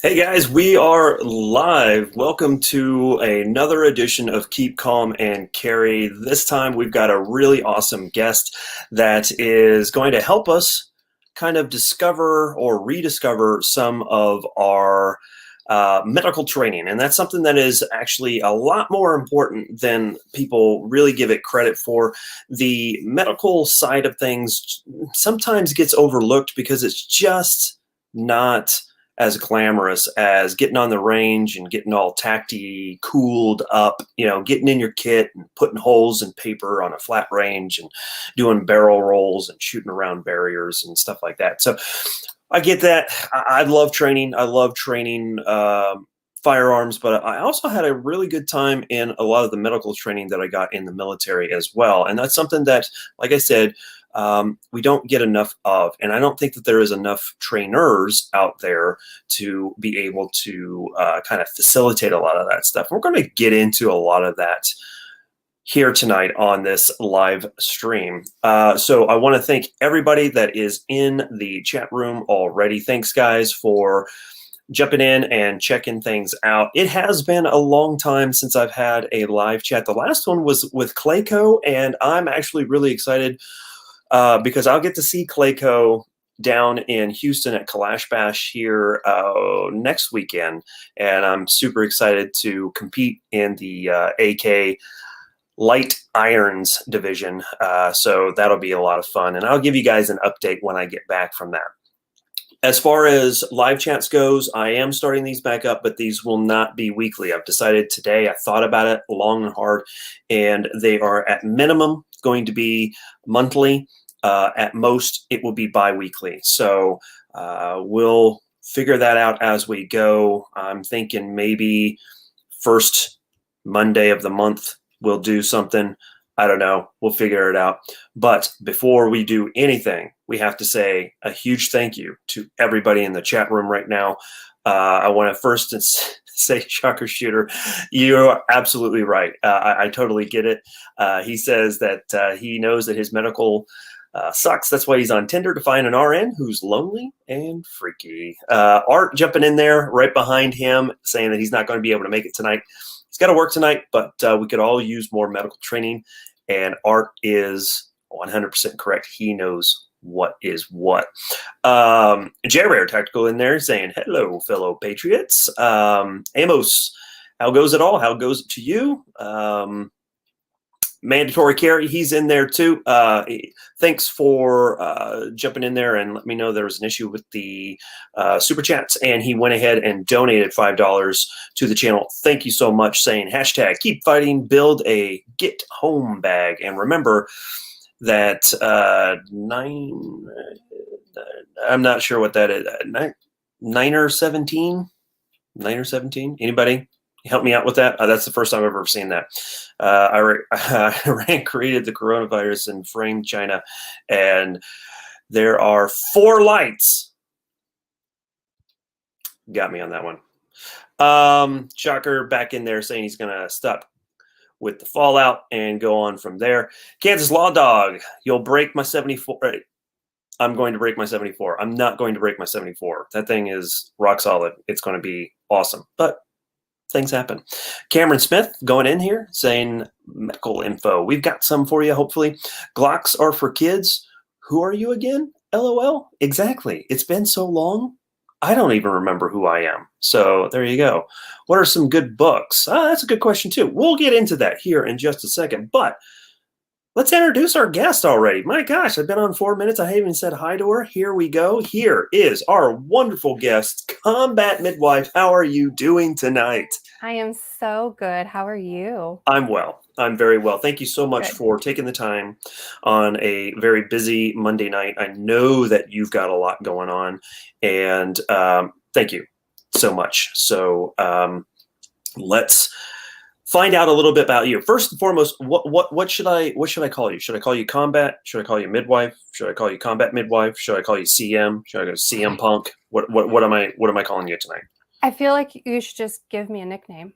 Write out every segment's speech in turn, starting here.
Hey guys, we are live. Welcome to another edition of Keep Calm and Carry. This time we've got a really awesome guest that is going to help us kind of discover or rediscover some of our medical training. And that's something that is actually a lot more important than people really give it credit for. The medical side of things sometimes gets overlooked because it's just not as glamorous as getting on the range and getting all tacty, cooled up, getting in your kit and putting holes in paper on a flat range and doing barrel rolls and shooting around barriers and stuff like that. So I get that. I love training. I love training firearms, but I also had a really good time in a lot of the medical training that I got in the military as well. And that's something that, like I said, we don't get enough of. And I don't think that there is enough trainers out there to be able to kind of facilitate a lot of that stuff. We're going to get into a lot of that here tonight on this live stream. So I want to thank everybody that is in the chat room already. Thanks, guys, for jumping in and checking things out. It has been a long time since I've had a live chat. The last one was with Clayco, and I'm actually really excited because I'll get to see Clayco down in Houston at Kalash Bash here next weekend, and I'm super excited to compete in the AK Light Irons division. So that'll be a lot of fun, and I'll give you guys an update when I get back from that. As far as live chats goes, I am starting these back up, but these will not be weekly. I've decided today, I thought about it long and hard, and they are at minimum going to be monthly. At most, it will be bi-weekly. So we'll figure that out as we go. I'm thinking maybe first Monday of the month we'll do something. I don't know. We'll figure it out. But before we do anything, we have to say a huge thank you to everybody in the chat room right now. I want to first say, Shocker Shooter, you're absolutely right. I totally get it. He says that he knows that his medical sucks. That's why he's on Tinder to find an RN who's lonely and freaky. Art jumping in there right behind him, saying that he's not going to be able to make it tonight. He's got to work tonight, but we could all use more medical training. And Art is 100% correct. He knows what is what. J-Rare Tactical in there saying, hello, fellow patriots. Amos, how goes it all? How goes it to you? Mandatory carry, he's in there too. Thanks for jumping in there and let me know there was an issue with the super chats, and he went ahead and donated $5 to the channel. Thank you so much, saying hashtag keep fighting, build a get home bag. And remember that I'm not sure what that is. 9 or 17? 9 or 17? Anybody? Help me out with that. That's the first time I've ever seen that. Iran created the coronavirus and framed China, and there are 4 lights. Got me on that one. Shocker back in there saying he's going to stop with the fallout and go on from there. Kansas Law Dog, you'll break my 74. I'm going to break my 74. I'm not going to break my 74. That thing is rock solid. It's going to be awesome, but things happen. Cameron Smith going in here saying medical info. We've got some for you, hopefully. Glocks are for kids. Who are you again? LOL. Exactly. It's been so long. I don't even remember who I am. So there you go. What are some good books? That's a good question too. We'll get into that here in just a second, but let's introduce our guest already. My gosh, I've been on 4 minutes. I haven't even said hi to her. Here we go. Here is our wonderful guest, Combat Midwife. How are you doing tonight? I am so good. How are you? I'm well. I'm very well. Thank you so much for taking the time on a very busy Monday night. I know that you've got a lot going on, and thank you so much. So let's find out a little bit about you. First and foremost, what should I call you? Should I call you Combat? Should I call you Midwife? Should I call you Combat Midwife? Should I call you CM? Should I go CM Punk? What am I calling you tonight? I feel like you should just give me a nickname.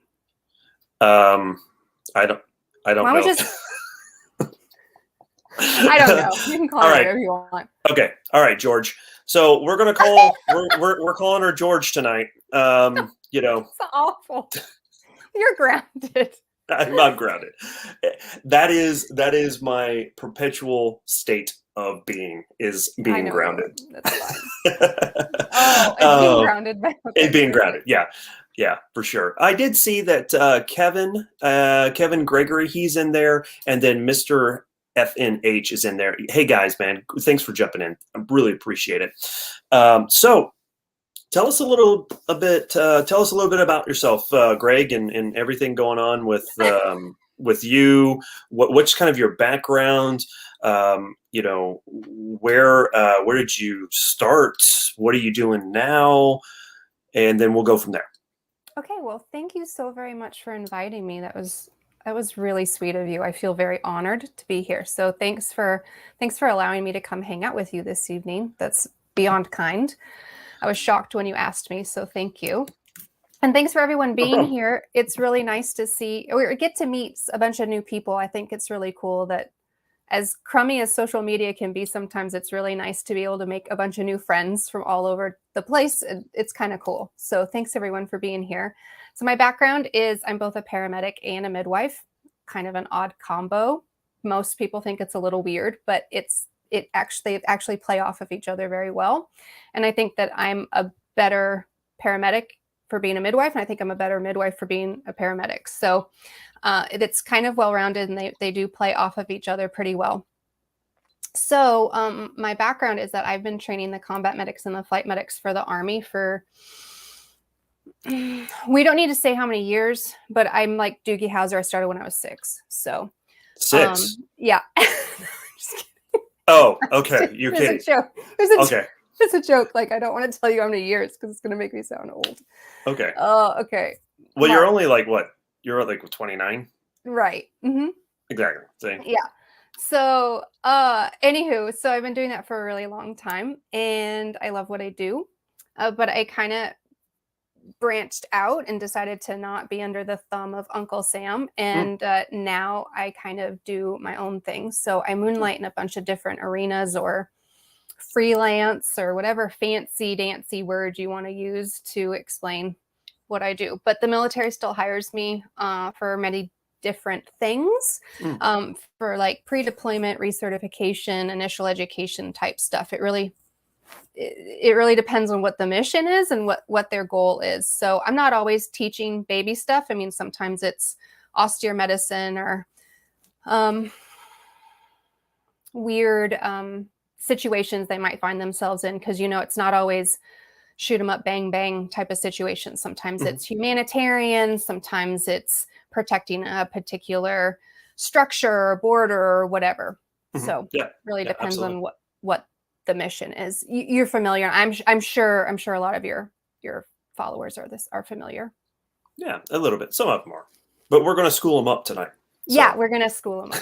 I don't know. I don't know. You can call her whatever you want. Okay. All right, George. So we're gonna call we're calling her George tonight. You know, It's awful. You're grounded. I'm grounded. That is my perpetual state of being, is I being know. grounded. That's fine. Oh, it's being grounded. But okay, It being great. grounded. Yeah, for sure. I did see that Kevin Gregory, he's in there, and then Mr. FNH is in there. Hey guys, man, thanks for jumping in. I really appreciate it. So tell us a little bit about yourself, Greg, and everything going on with you. What's kind of your background? You know, where did you start? What are you doing now? And then we'll go from there. Okay, well, thank you so very much for inviting me. That was really sweet of you. I feel very honored to be here. So thanks for allowing me to come hang out with you this evening. That's beyond kind. I was shocked when you asked me, so thank you. And thanks for everyone being here. It's really nice to see or get to meet a bunch of new people. I think it's really cool that, as crummy as social media can be, sometimes it's really nice to be able to make a bunch of new friends from all over the place. It's kind of cool. So thanks everyone for being here. So my background is I'm both a paramedic and a midwife, kind of an odd combo. Most people think it's a little weird, but they actually play off of each other very well. And I think that I'm a better paramedic for being a midwife, and I think I'm a better midwife for being a paramedic. So it's kind of well-rounded, and they do play off of each other pretty well. So my background is that I've been training the combat medics and the flight medics for the Army for, we don't need to say how many years, but I'm like Doogie Howser. I started when I was 6. So 6. Yeah. Oh, okay. You're kidding. It's a joke. Like, I don't want to tell you how many years because it's going to make me sound old. Okay. Okay. Well, you're only like what? You're like 29? Right. Mm-hmm. Exactly. Same. Yeah. So, anywho, so I've been doing that for a really long time, and I love what I do. But I kind of branched out and decided to not be under the thumb of Uncle Sam. And now I kind of do my own thing. So I moonlight in a bunch of different arenas, or freelance, or whatever fancy dancy word you want to use to explain what I do. But the military still hires me for many different things, for like pre-deployment, recertification, initial education type stuff. It really depends on what the mission is and what their goal is. So I'm not always teaching baby stuff. I mean, sometimes it's austere medicine or weird situations they might find themselves in, because it's not always shoot 'em up, bang bang type of situation. Sometimes it's humanitarian, sometimes it's protecting a particular structure or border or whatever. So really depends on what the mission is. You're familiar. I'm sure a lot of your followers are familiar. Yeah, a little bit. Some of them are, but we're going to school them up tonight. So. Yeah, we're going to school them up.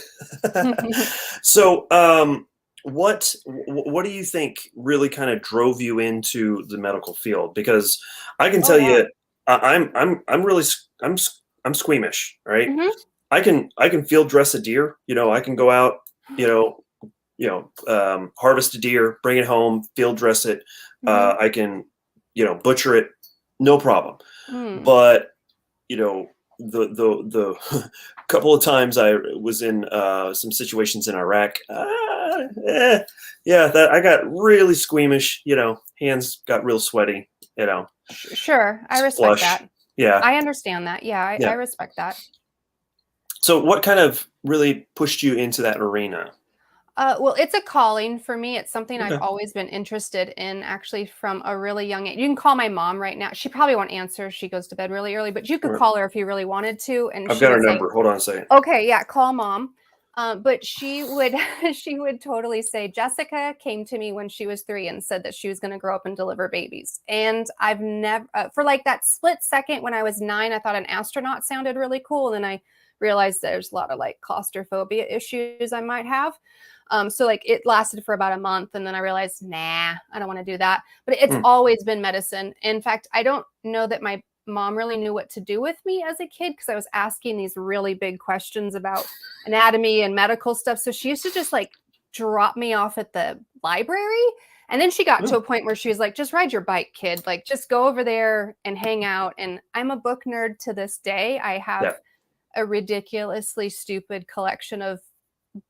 So, what do you think really kind of drove you into the medical field? Because I can tell you, I'm squeamish, right? I can field dress a deer. I can go out, harvest a deer, bring it home, field dress it. I can, butcher it, no problem. But the couple of times I was in some situations in Iraq, I got really squeamish. Hands got real sweaty. Sure, I respect that. Yeah, I understand that. Yeah, I respect that. So, what kind of really pushed you into that arena? Well, it's a calling for me. It's something I've always been interested in, actually, from a really young age. You can call my mom right now. She probably won't answer. She goes to bed really early, but you could call her if you really wanted to. And I've got her number. Hold on a second. Okay, yeah, call mom. But she would totally say, Jessica came to me when she was 3 and said that she was going to grow up and deliver babies. And I've never, for like that split second when I was 9, I thought an astronaut sounded really cool. And then I realized there's a lot of like claustrophobia issues I might have. So like it lasted for about a month, and then I realized, nah, I don't want to do that. But it's always been medicine. In fact, I don't know that my mom really knew what to do with me as a kid, because I was asking these really big questions about anatomy and medical stuff. So she used to just like drop me off at the library And then she got to a point where she was like, just ride your bike, kid. Like, just go over there and hang out. And I'm a book nerd to this day. I have a ridiculously stupid collection of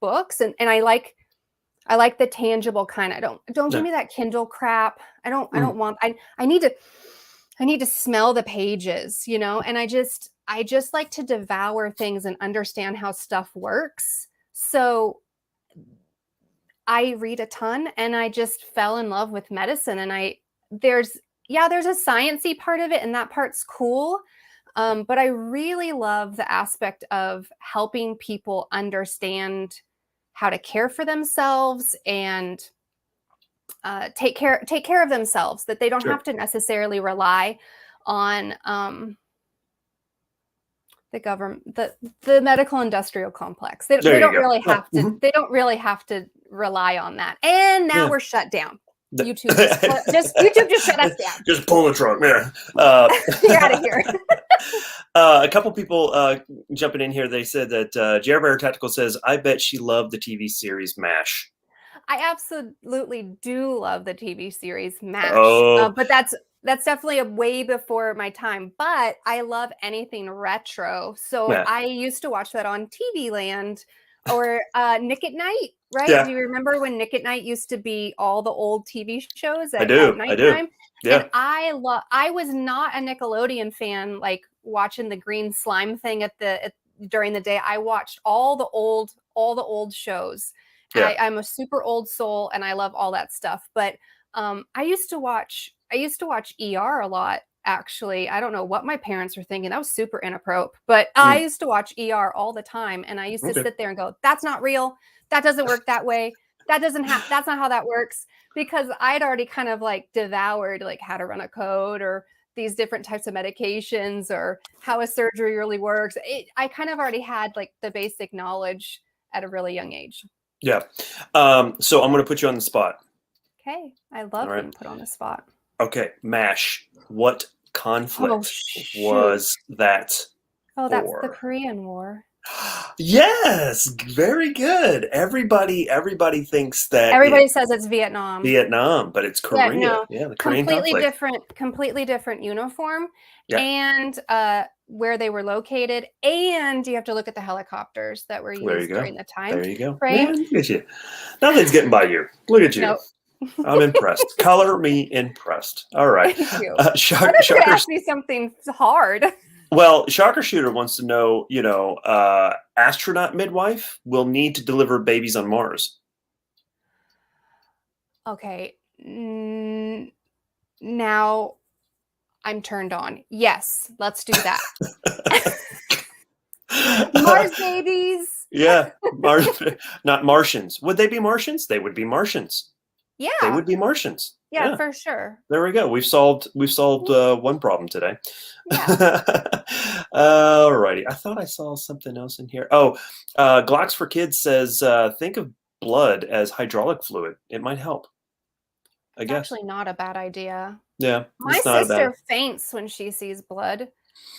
books. And I like the tangible kind. Don't give me that Kindle crap. I don't want, I need to smell the pages, you know? And I just like to devour things and understand how stuff works. So I read a ton, and I just fell in love with medicine. And there's a sciencey part of it, and that part's cool. But I really love the aspect of helping people understand how to care for themselves and take care of themselves, that they don't have to necessarily rely on the government, the medical industrial complex. They don't really have to. They don't really have to rely on that. And now we're shut down. YouTube just shut us down. Just pull the trunk, man. You're out of here. A couple people jumping in here. They said that Jerry Bear Tactical says, "I bet she loved the TV series MASH." I absolutely do love the TV series MASH, but that's definitely a way before my time. But I love anything retro, so I used to watch that on TV Land or Nick at Night. Right? Yeah. Do you remember when Nick at Night used to be all the old TV shows at nighttime? I do. Yeah. And I was not a Nickelodeon fan, like watching the green slime thing during the day. I watched all the old shows. Yeah. I'm a super old soul, and I love all that stuff. But I used to watch ER a lot. Actually, I don't know what my parents were thinking. That was super inappropriate. But I used to watch ER all the time, and I used to sit there and go, "That's not real. That doesn't work that way. That's not how that works," because I'd already kind of like devoured like how to run a code or these different types of medications or how a surgery really works. I kind of already had like the basic knowledge at a really young age. Yeah. So I'm going to put you on the spot. Okay. I love being put on the spot. Okay. MASH. What conflict was that? Oh, that's the Korean War. Yes, very good. Everybody thinks that everybody says it's Vietnam, but it's Korea. The Korean completely different uniform, and where they were located, and you have to look at the helicopters that were used during the time. There you go. Right? Man, look at you. Nothing's getting by you. Look at you. Nope. I'm impressed. Color me impressed. All right. Thank you. Shocker ask me something hard. Well, Shocker Shooter wants to know, astronaut midwife will need to deliver babies on Mars. Okay. Now I'm turned on. Yes, let's do that. Mars babies. Yeah. Not Martians. Would they be Martians? They would be Martians. Yeah. They would be Martians. Yeah, for sure. There we go. We've solved one problem today. Yeah. Alrighty. I thought I saw something else in here. Oh, Glocks for Kids says, think of blood as hydraulic fluid. It might help. I guess. Actually not a bad idea. Yeah. My sister faints when she sees blood.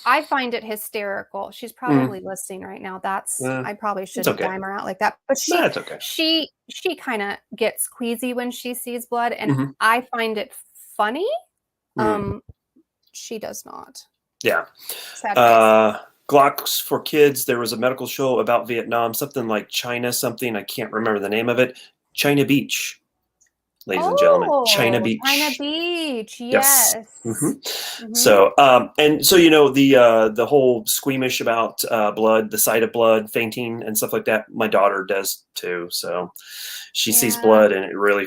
I find it hysterical. She's probably listening right now. I probably shouldn't dime her out like that. But she kind of gets queasy when she sees blood, and I find it funny. She does not. Yeah. Glocks for Kids. There was a medical show about Vietnam, something like China something. I can't remember the name of it. China Beach. Ladies and gentlemen, China Beach. China Beach, yes. So, the whole squeamish about blood, the sight of blood, fainting, and stuff like that. My daughter does too. So, she sees blood, and it really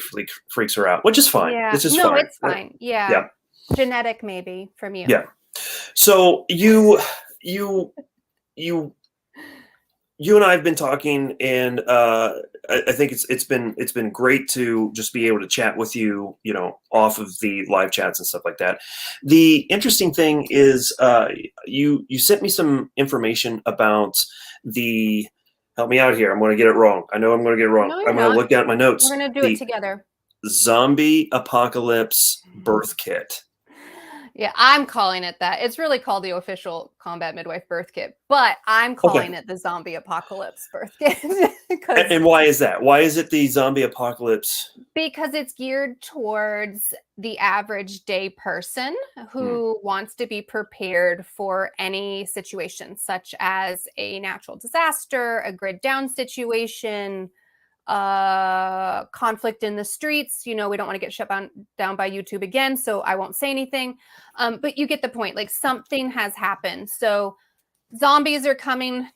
freaks her out, which is fine. Yeah. It's fine. It's fine. Yeah. Genetic, maybe from you. Yeah. So you and I have been talking, and I think it's been great to just be able to chat with you, off of the live chats and stuff like that. The interesting thing is, you sent me some information about the. Help me out here. I'm going to get it wrong. I know I'm going to get it wrong. No, I'm going to look at my notes. We're going to do it together. Zombie apocalypse birth kit. Yeah, I'm calling it that. It's really called the official Combat Midwife birth kit, but I'm Okay. calling it the zombie apocalypse birth kit because And why is that? Why is it the zombie apocalypse? it's geared towards the average day person Hmm. who wants to be prepared for any situation, such as a natural disaster, a grid down situation, conflict in the streets. We don't want to get shut down by YouTube again, so I won't say anything. But you get the point. Like something has happened. So zombies are coming,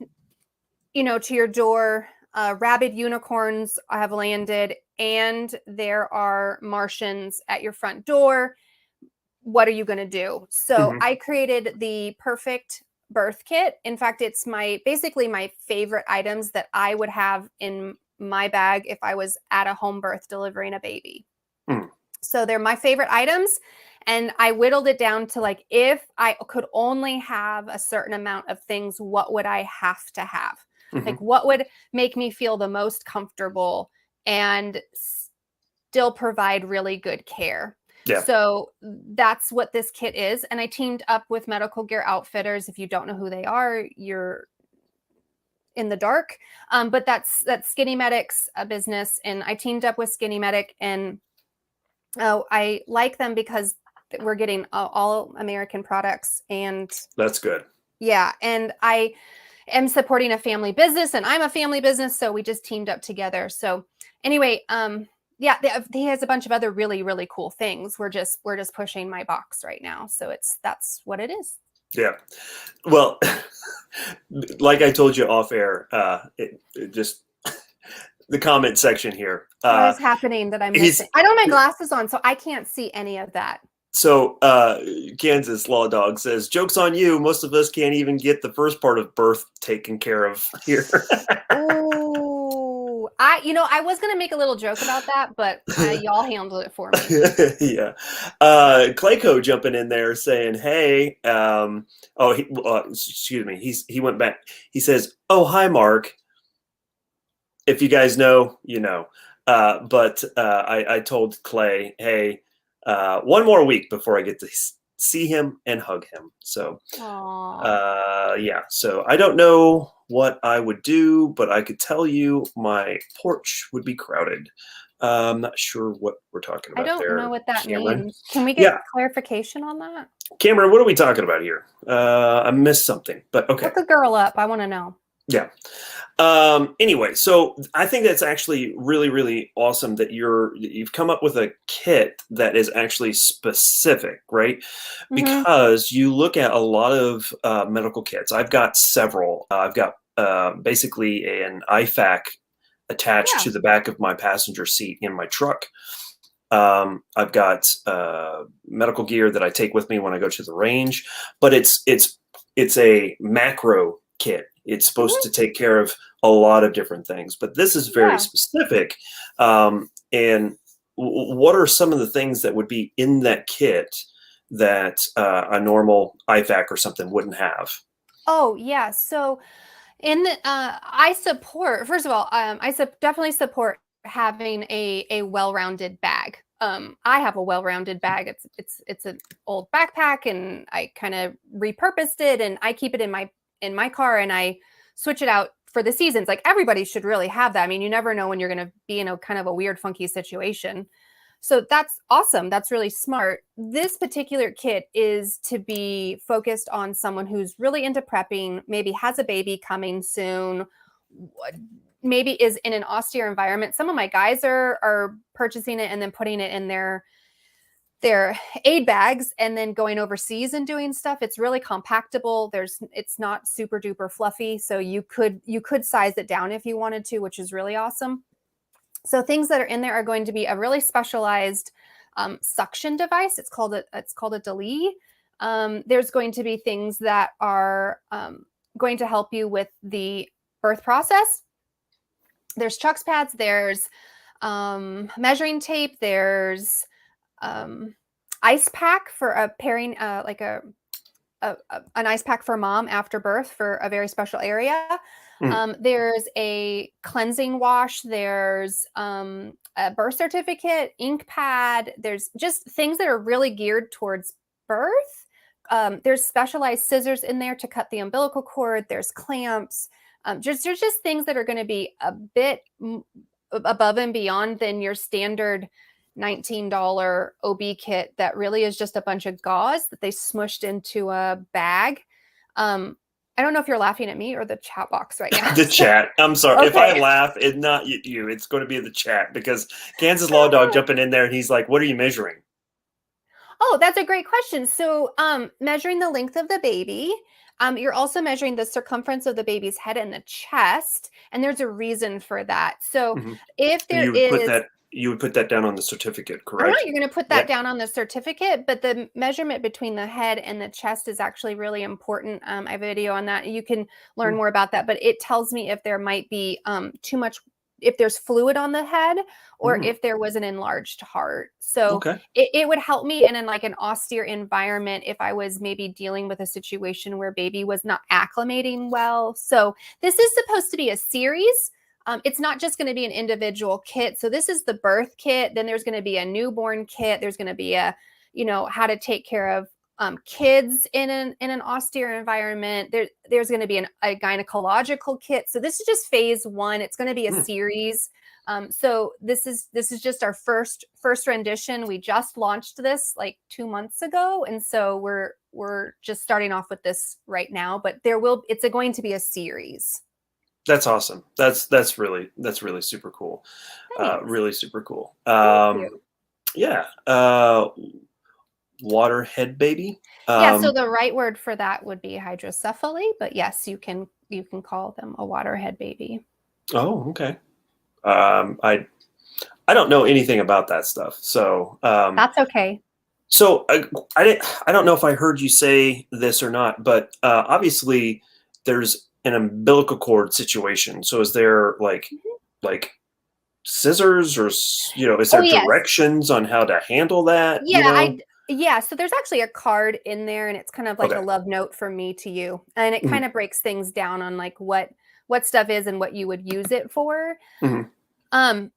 to your door. Rabid unicorns have landed, and there are Martians at your front door. What are you going to do? So Hmm. I created the perfect birth kit. In fact, it's basically my favorite items that I would have in my bag if I was at a home birth delivering a baby. Hmm. So they're my favorite items. And I whittled it down to like, if I could only have a certain amount of things, what would I have to have? Hmm. Like, what would make me feel the most comfortable and still provide really good care? Yeah. So that's what this kit is. And I teamed up with Medical Gear Outfitters. If you don't know who they are, you're in the dark. But that's Skinny Medic's business. And I teamed up with Skinny Medic, and I like them because we're getting all American products. And That's good. yeah, and I am supporting a family business, and I'm a family business, so we just teamed up together. So anyway, yeah, he has a bunch of other really, really cool things. We're just pushing my box right now, so that's what it is. Yeah. Well, like I told you off air, it just the comment section here. What is happening that I'm He's missing? I don't have my glasses on, so I can't see any of that. so Kansas Law Dog says, "Joke's on you. Most of us can't even get the first part of birth taken care of here." Oh, I was gonna make a little joke about that, but y'all handled it for me. Yeah. Clayco jumping in there saying, "Hey, excuse me." He went back. He says, "Oh, hi, Mark. If you guys know, you know." But I told Clay, "Hey, one more week before I get to see him and hug him." So, Aww. yeah. So I don't know what I would do, but I could tell you my porch would be crowded. I'm not sure what we're talking I about don't know there, what that Cameron. means. Can we get Yeah, clarification on that? Cameron, what are we talking about here? I missed something, but okay. Look the girl up. I want to know. Yeah. Anyway, so I think that's actually really, really awesome that you've come up with a kit that is actually specific, right? Mm-hmm. Because you look at a lot of medical kits. I've got several. I've got basically an IFAC attached Yeah. to the back of my passenger seat in my truck. I've got medical gear that I take with me when I go to the range, but it's a macro kit. It's supposed Mm-hmm. to take care of a lot of different things, but this is very Yeah. specific. And what are some of the things that would be in that kit that a normal IFAC or something wouldn't have? Oh, yeah. So I support, first of all, definitely support having a well-rounded bag. I have a well-rounded bag. It's an old backpack, and I kind of repurposed it, and I keep it in my car, and I switch it out for the seasons. Like everybody should really have that. I mean, you never know when you're going to be in a kind of a weird, funky situation. So that's awesome. That's really smart. This particular kit is to be focused on someone who's really into prepping, maybe has a baby coming soon, maybe is in an austere environment. Some of my guys are purchasing it and then putting it in their aid bags and then going overseas and doing stuff. It's really compactable. It's not super duper fluffy, so you could size it down if you wanted to, which is really awesome. So things that are in there are going to be a really specialized suction device. It's called a Deli. There's going to be things that are going to help you with the birth process. There's chucks pads. There's measuring tape. There's ice pack for a pairing, like an ice pack for mom after birth for a very special area. Mm. There's a cleansing wash. There's a birth certificate, ink pad. There's just things that are really geared towards birth. There's specialized scissors in there to cut the umbilical cord. There's clamps. There's just things that are going to be a bit above and beyond than your standard $19 OB kit that really is just a bunch of gauze that they smushed into a bag. I don't know if you're laughing at me or the chat box right now. The chat. I'm sorry. Okay. If I laugh, it's not you. It's going to be the chat because Kansas Law Dog jumping in there and he's like, what are you measuring? Oh, that's a great question. So measuring the length of the baby. You're also measuring the circumference of the baby's head and the chest. And there's a reason for that. So if there you would put that down on the certificate, correct? You're going to put that down on the certificate, but the measurement between the head and the chest is actually really important. I have a video on that. You can learn more about that, but it tells me if there might be too much, if there's fluid on the head or if there was an enlarged heart. So it would help me in like an austere environment if I was maybe dealing with a situation where baby was not acclimating well. So this is supposed to be a series. It's not just going to be an individual kit. So this is the birth kit. Then there's going to be a newborn kit. There's going to be a, how to take care of kids in an austere environment. There's going to be a gynecological kit. So this is just phase 1. It's going to be a series. So this is just our first rendition. We just launched this like 2 months ago, and so we're just starting off with this right now. But it's going to be a series. That's awesome. That's really super cool. Really super cool. Yeah. Waterhead baby. So the right word for that would be hydrocephaly, but yes, you can call them a waterhead baby. Oh, okay. I don't know anything about that stuff, so that's okay. So I don't know if I heard you say this or not, but obviously there's an umbilical cord situation. So is there like scissors or is there directions on how to handle that? Yeah, so there's actually a card in there, and it's kind of like a love note from me to you, and it kind of breaks things down on like what stuff is and what you would use it for. So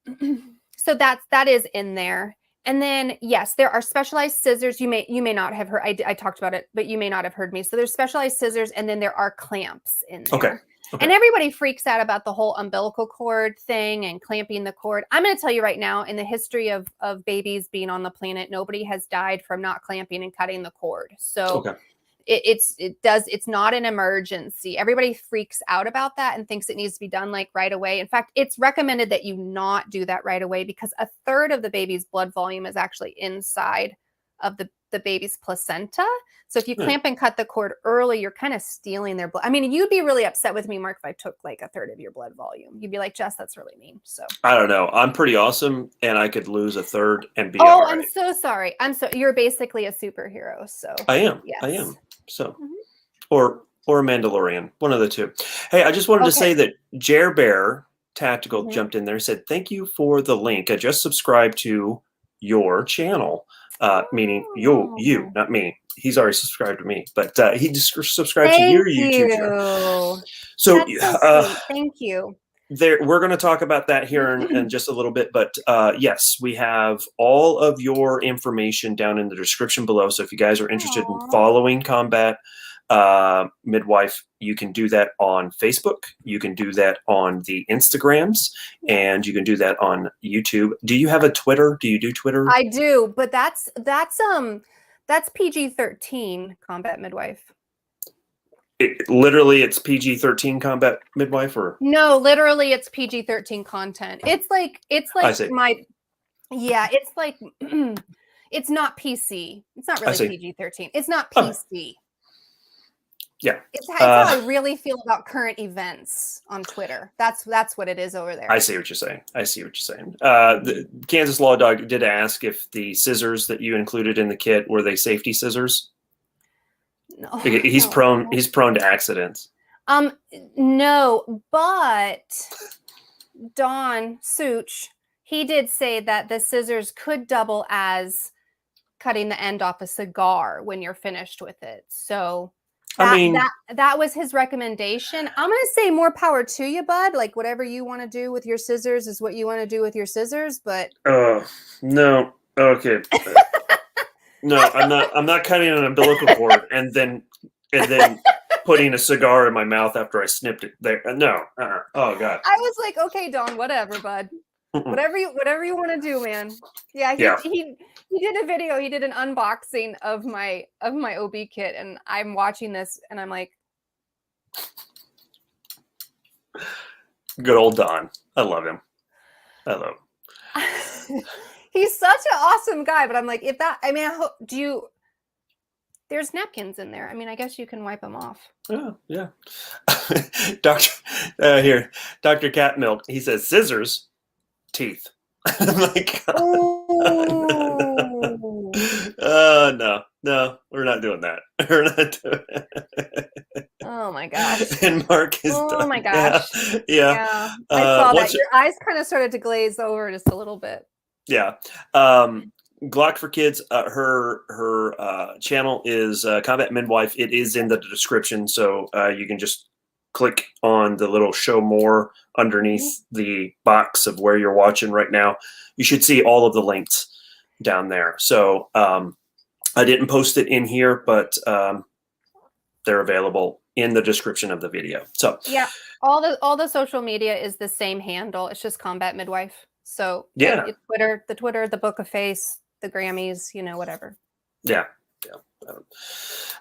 that is in there. And then, yes, there are specialized scissors. You may not have heard, I talked about it, but you may not have heard me. So there's specialized scissors, and then there are clamps in there. Okay. And everybody freaks out about the whole umbilical cord thing and clamping the cord. I'm going to tell you right now, in the history of babies being on the planet, nobody has died from not clamping and cutting the cord. So it's not an emergency. Everybody freaks out about that and thinks it needs to be done like right away. In fact, it's recommended that you not do that right away because 1/3 of the baby's blood volume is actually inside of the baby's placenta. So if you clamp and cut the cord early, you're kind of stealing their blood. I mean, you'd be really upset with me, Mark, if I took like 1/3 of your blood volume. You'd be like, Jess, that's really mean. So I don't know. I'm pretty awesome, and I could lose 1/3 and be all right. I'm so sorry. You're basically a superhero. So I am. Yes. I am. So, or a Mandalorian, one of the two. Hey, I just wanted to say that Jer Bear Tactical jumped in there and said, thank you for the link. I just subscribed to your channel, meaning you, not me. He's already subscribed to me, but he just subscribed to your YouTube channel. So, thank you. We're going to talk about that here in just a little bit, but yes, we have all of your information down in the description below. So if you guys are interested in following Combat Midwife, you can do that on Facebook. You can do that on the Instagrams, and you can do that on YouTube. Do you have a Twitter? Do you do Twitter? I do, but that's PG-13 Combat Midwife. Literally, it's PG-13 Combat Midwife, or no? Literally, it's PG-13 content. It's like it's like it's not PC. It's not really PG-13. It's not PC. Yeah, it's how I really feel about current events on Twitter. That's what it is over there. I see what you're saying. The Kansas Law Dog did ask if the scissors that you included in the kit were they safety scissors. No, he's prone to accidents. No, but Don Such, he did say that the scissors could double as cutting the end off a cigar when you're finished with it. So that was his recommendation. I'm gonna say more power to you, bud. Like whatever you want to do with your scissors is what you want to do with your scissors. But no, okay. No, I'm not cutting an umbilical cord and then putting a cigar in my mouth after I snipped it. There, no. Oh God. I was like, okay, Dawn, whatever, bud. Whatever you want to do, man. Yeah, he did a video. He did an unboxing of my OB kit, and I'm watching this, and I'm like, good old Don. I love him. He's such an awesome guy. But I'm like, there's napkins in there. I mean, I guess you can wipe them off. Oh, yeah. Dr. Dr. Cat Milk. He says scissors, teeth. I'm like, no, we're not doing that. We're not doing it. Oh my gosh. And Mark is oh done. my gosh. Yeah. I saw that. Your eyes kind of started to glaze over just a little bit. Yeah. Glock for Kids, her channel is Combat Midwife. It is in the description, so you can just click on the little show more underneath the box of where you're watching right now. You should see all of the links down there. So I didn't post it in here, but they're available in the description of the video. So yeah, all the social media is the same handle. It's just Combat Midwife. So yeah, the Twitter, the Book of Face, the Grammys, whatever. Yeah.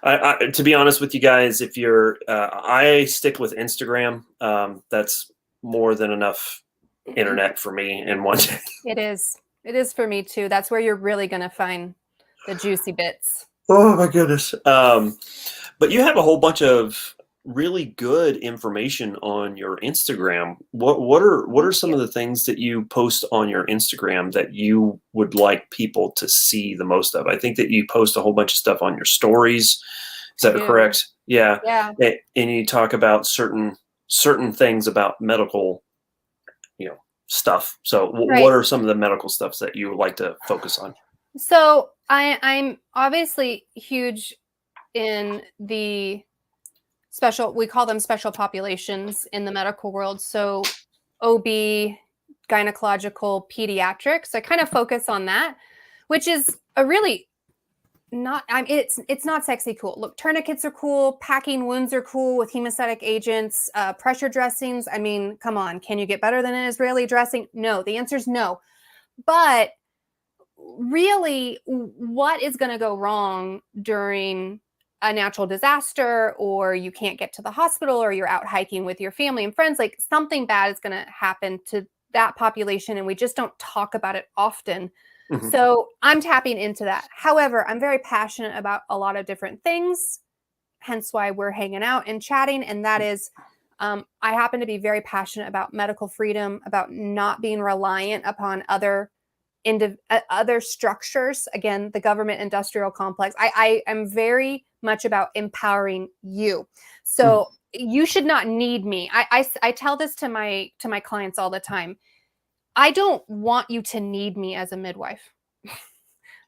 I to be honest with you guys, if you're, I stick with Instagram. That's more than enough internet for me in one day. It is for me too. That's where you're really going to find the juicy bits. Oh my goodness. But you have a whole bunch of really good information on your Instagram. What are some of the things that you post on your Instagram that you would like people to see the most of? I think that you post a whole bunch of stuff on your stories. Is that correct? Yeah. Yeah. And you talk about certain things about medical, stuff. So what are some of the medical stuffs that you would like to focus on? So I'm obviously huge in the we call them special populations in the medical world. So OB, gynecological, pediatrics. I kind of focus on that, which is a really it's not sexy cool. Look, tourniquets are cool. Packing wounds are cool with hemostatic agents, pressure dressings. I mean, come on. Can you get better than an Israeli dressing? No, the answer is no. But really, what is going to go wrong during a natural disaster, or you can't get to the hospital, or you're out hiking with your family and friends? Like, something bad is going to happen to that population, and we just don't talk about it often. Mm-hmm. So I'm tapping into that. However, I'm very passionate about a lot of different things, hence why we're hanging out and chatting. And that is, I happen to be very passionate about medical freedom, about not being reliant upon other structures. Again, the government industrial complex. I am very much about empowering you. So you should not need me. I tell this to my clients all the time. I don't want you to need me as a midwife.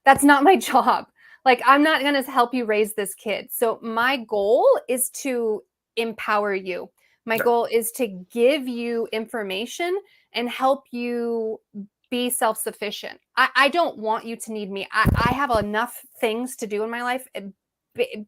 That's not my job. Like, I'm not going to help you raise this kid. So my goal is to empower you. My goal is to give you information and help you be self-sufficient. I don't want you to need me. I have enough things to do in my life.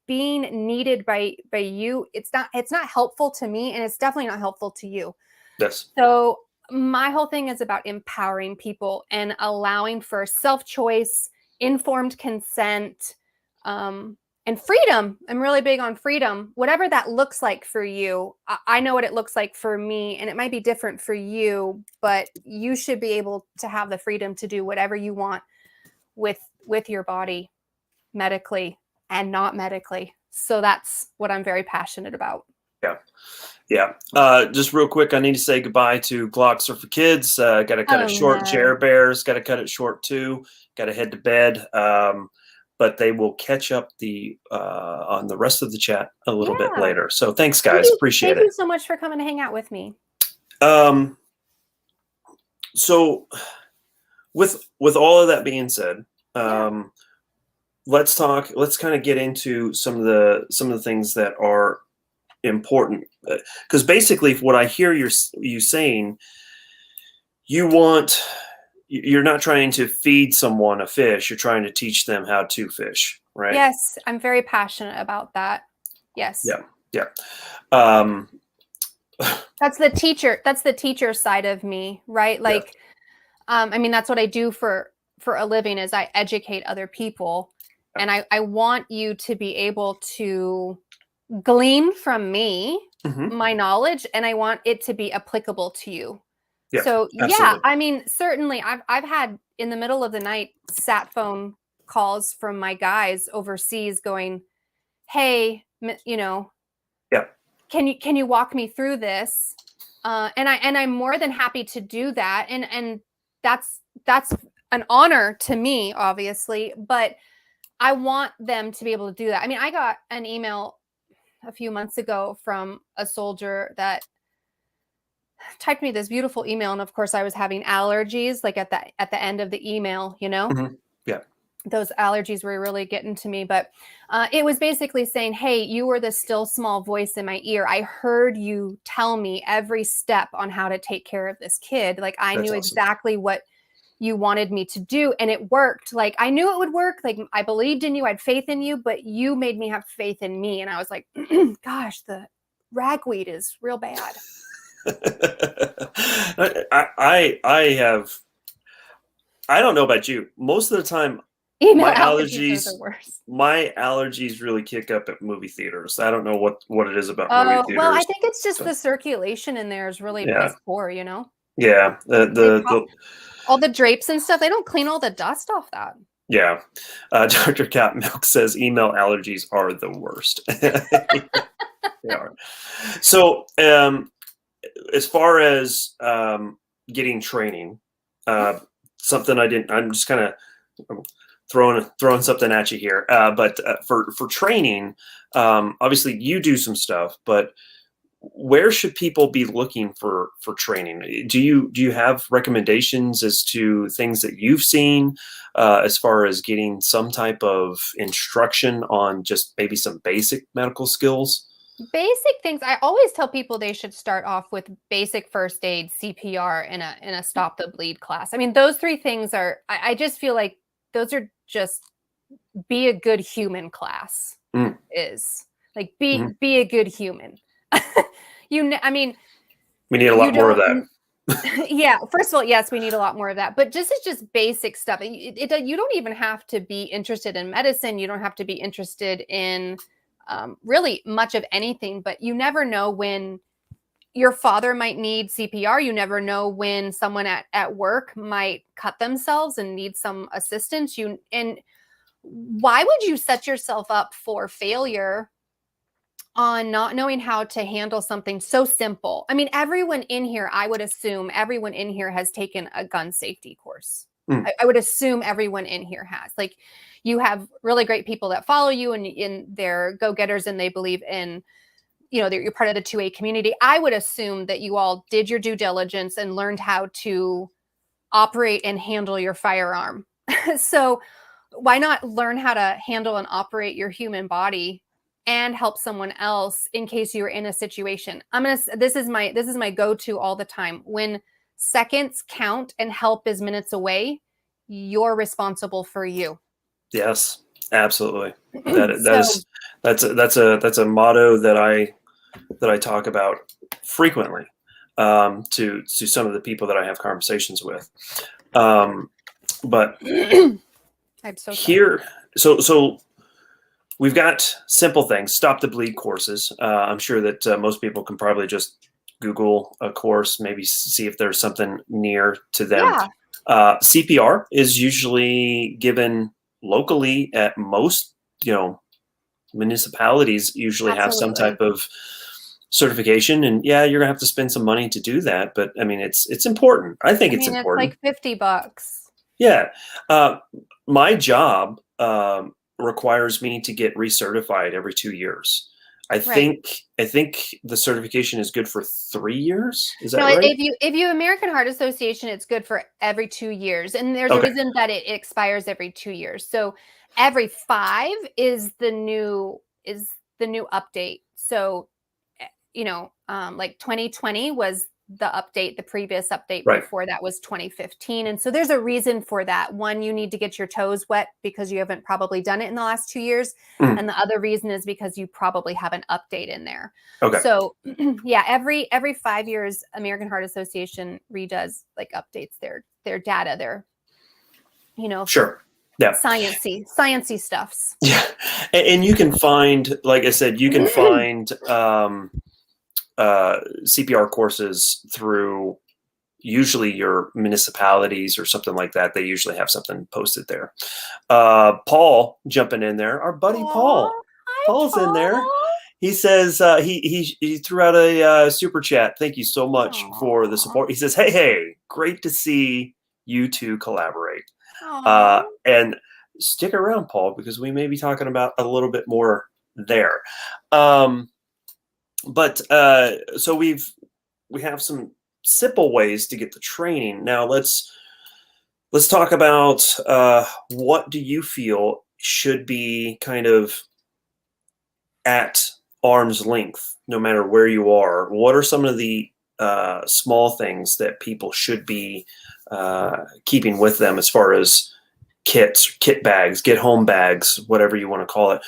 Being needed by you, it's not helpful to me, and it's definitely not helpful to you. Yes. So my whole thing is about empowering people and allowing for self-choice, informed consent, and freedom. I'm really big on freedom. Whatever that looks like for you, I know what it looks like for me, and it might be different for you, but you should be able to have the freedom to do whatever you want with your body, medically and not medically. So that's what I'm very passionate about. Yeah. Just real quick, I need to say goodbye to Glocks are for Kids. Got to cut it short. No. Chair Bears, got to cut it short too. Got to head to bed. But they will catch up on the rest of the chat a little bit later. So thanks, guys. Appreciate it. Thank you so much for coming to hang out with me. So with all of that being said, let's kind of get into some of the things that are important, because basically what I hear you saying, you want you're not trying to feed someone a fish. You're trying to teach them how to fish, right? Yes, I'm very passionate about that. Yes. Yeah, yeah. Um, That's the teacher. That's the teacher side of me, right? yeah, Like, I mean, that's what I do for a living is I educate other people. And I want you to be able to glean from me hmm my knowledge, and I want it to be applicable to you. yeah, So yeah, absolutely. I mean, certainly I've had in the middle of the night sat phone calls from my guys overseas going, "Hey, you know, Yeah, can you walk me through this?" And I'm more than happy to do that. And that's an honor to me, obviously, but I want them to be able to do that. I mean, I got an email a few months ago from a soldier that typed me this beautiful email, and of course I was having allergies like at the end of the email, you know. hmm yeah, Those allergies were really getting to me, but it was basically saying, hey, you were the still small voice in my ear. I heard you tell me every step on how to take care of this kid. Like, I that's knew awesome. exactly what you wanted me to do, and it worked. Like, I knew it would work. Like, I believed in you, I had faith in you, but you made me have faith in me. And I was like, gosh, the ragweed is real bad. I have. I don't know about you. Most of the time, Email my allergies are allergies the worst. my allergies really kick up at movie theaters. I don't know what it is about movie Oh, well, I theaters, think it's just but the circulation in there is really yeah, piss poor, you know? yeah. They all the drapes and stuff, they don't clean all the dust off that. Yeah. Dr. Cat Milk says email allergies are the worst. They are. So, as far as getting training, something I didn't. I'm just kind of throwing something at you here. But for training, obviously you do some stuff, but where should people be looking for training? Do you have recommendations as to things that you've seen as far as getting some type of instruction on just maybe some basic medical skills? Basic things. I always tell people they should start off with basic first aid, CPR, and a stop the bleed class. I mean, those three things are. I just feel like those are just be a good human class Mm, is like mhm. be a good human. I mean, We need a you lot more of don't. that. Yeah, first of all, yes, we need a lot more of that. But just it's just basic stuff. You don't even have to be interested in medicine. You don't have to be interested in really much of anything. But you never know when your father might need CPR. You never know when someone at work might cut themselves and need some assistance. And why would you set yourself up for failure on not knowing how to handle something so simple? I mean, everyone in here, I would assume everyone in here has taken a gun safety course. Mm, I would assume everyone in here has. Like, you have really great people that follow you and they're go-getters and they believe in, you're part of the 2A community. I would assume that you all did your due diligence and learned how to operate and handle your firearm. So why not learn how to handle and operate your human body and help someone else in case you're in a situation? This is my go-to all the time. When seconds count and help is minutes away, you're responsible for you. yes, absolutely. That that So is that's a motto that I talk about frequently to some of the people that I have conversations with. But I'm so sorry. here, so we've got simple things, stop the bleed courses. I'm sure that most people can probably just Google a course, maybe see if there's something near to them. Yeah, CPR is usually given locally at most, municipalities usually have some absolutely. type of certification, and yeah, you're gonna have to spend some money to do that, but I mean, it's important. I think I it's mean, it's important. like $50. Yeah. uh, my job requires me to get recertified every 2 years. i Right. think i think the certification is good for 3 years, is No, that right? if you American Heart Association, it's good for every 2 years, and there's a Okay. reason that it expires every 2 years. So every 5 is the new update. So like 2020 was the previous update Right. before that was 2015. And so there's a reason for that. One, you need to get your toes wet because you haven't probably done it in the last 2 years. Mm. And the other reason is because you probably have an update in there. Okay. So yeah, every 5 years, American Heart Association redoes like updates their data, their, Sure. Yeah. sciencey stuffs. Yeah. And you can find, like I said, you can find CPR courses through usually your municipalities or something like that. They usually have something posted there. Paul jumping in there, our buddy Paul. Hi, Paul's Paul. in there. He says he threw out a super chat. Thank you so much for the support. He says, hey, great to see you two collaborate. And stick around, Paul, because we may be talking about a little bit more there. But so we have some simple ways to get the training. Now let's talk about what do you feel should be kind of at arm's length, no matter where you are. What are some of the small things that people should be keeping with them as far as kit bags, get home bags, whatever you want to call it?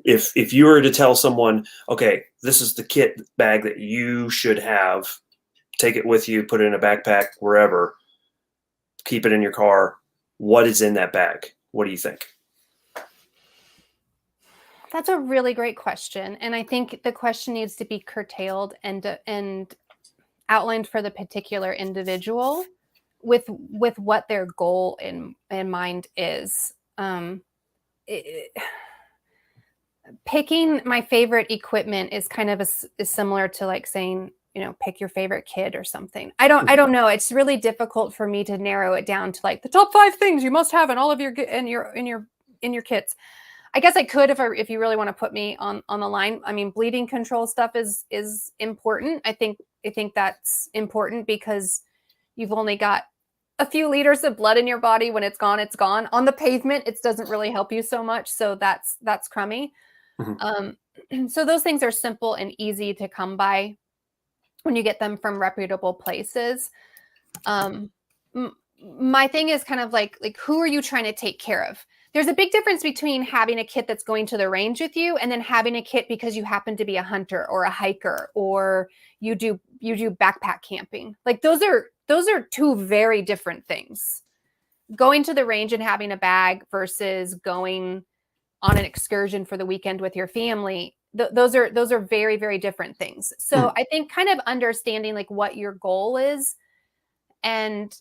If you were to tell someone, okay, this is the kit bag that you should have, take it with you, put it in a backpack, wherever, keep it in your car, what is in that bag? What do you think? That's a really great question. And I think the question needs to be curtailed and outlined for the particular individual with what their goal in mind is. Picking my favorite equipment is kind of is similar to like saying, pick your favorite kid or something. I don't know. It's really difficult for me to narrow it down to like the top 5 things you must have in all of your kits. I guess I could if you really want to put me on the line. I mean, bleeding control stuff is important. I think that's important because you've only got a few liters of blood in your body. When it's gone, it's gone. On the pavement, it doesn't really help you so much. So that's crummy. Mm-hmm. So those things are simple and easy to come by when you get them from reputable places. My thing is kind of like who are you trying to take care of? There's a big difference between having a kit that's going to the range with you and then having a kit because you happen to be a hunter or a hiker or you do backpack camping. Like those are 2 very different things. Going to the range and having a bag versus going on an excursion for the weekend with your family. Those are very, very different things. So I think kind of understanding like what your goal is and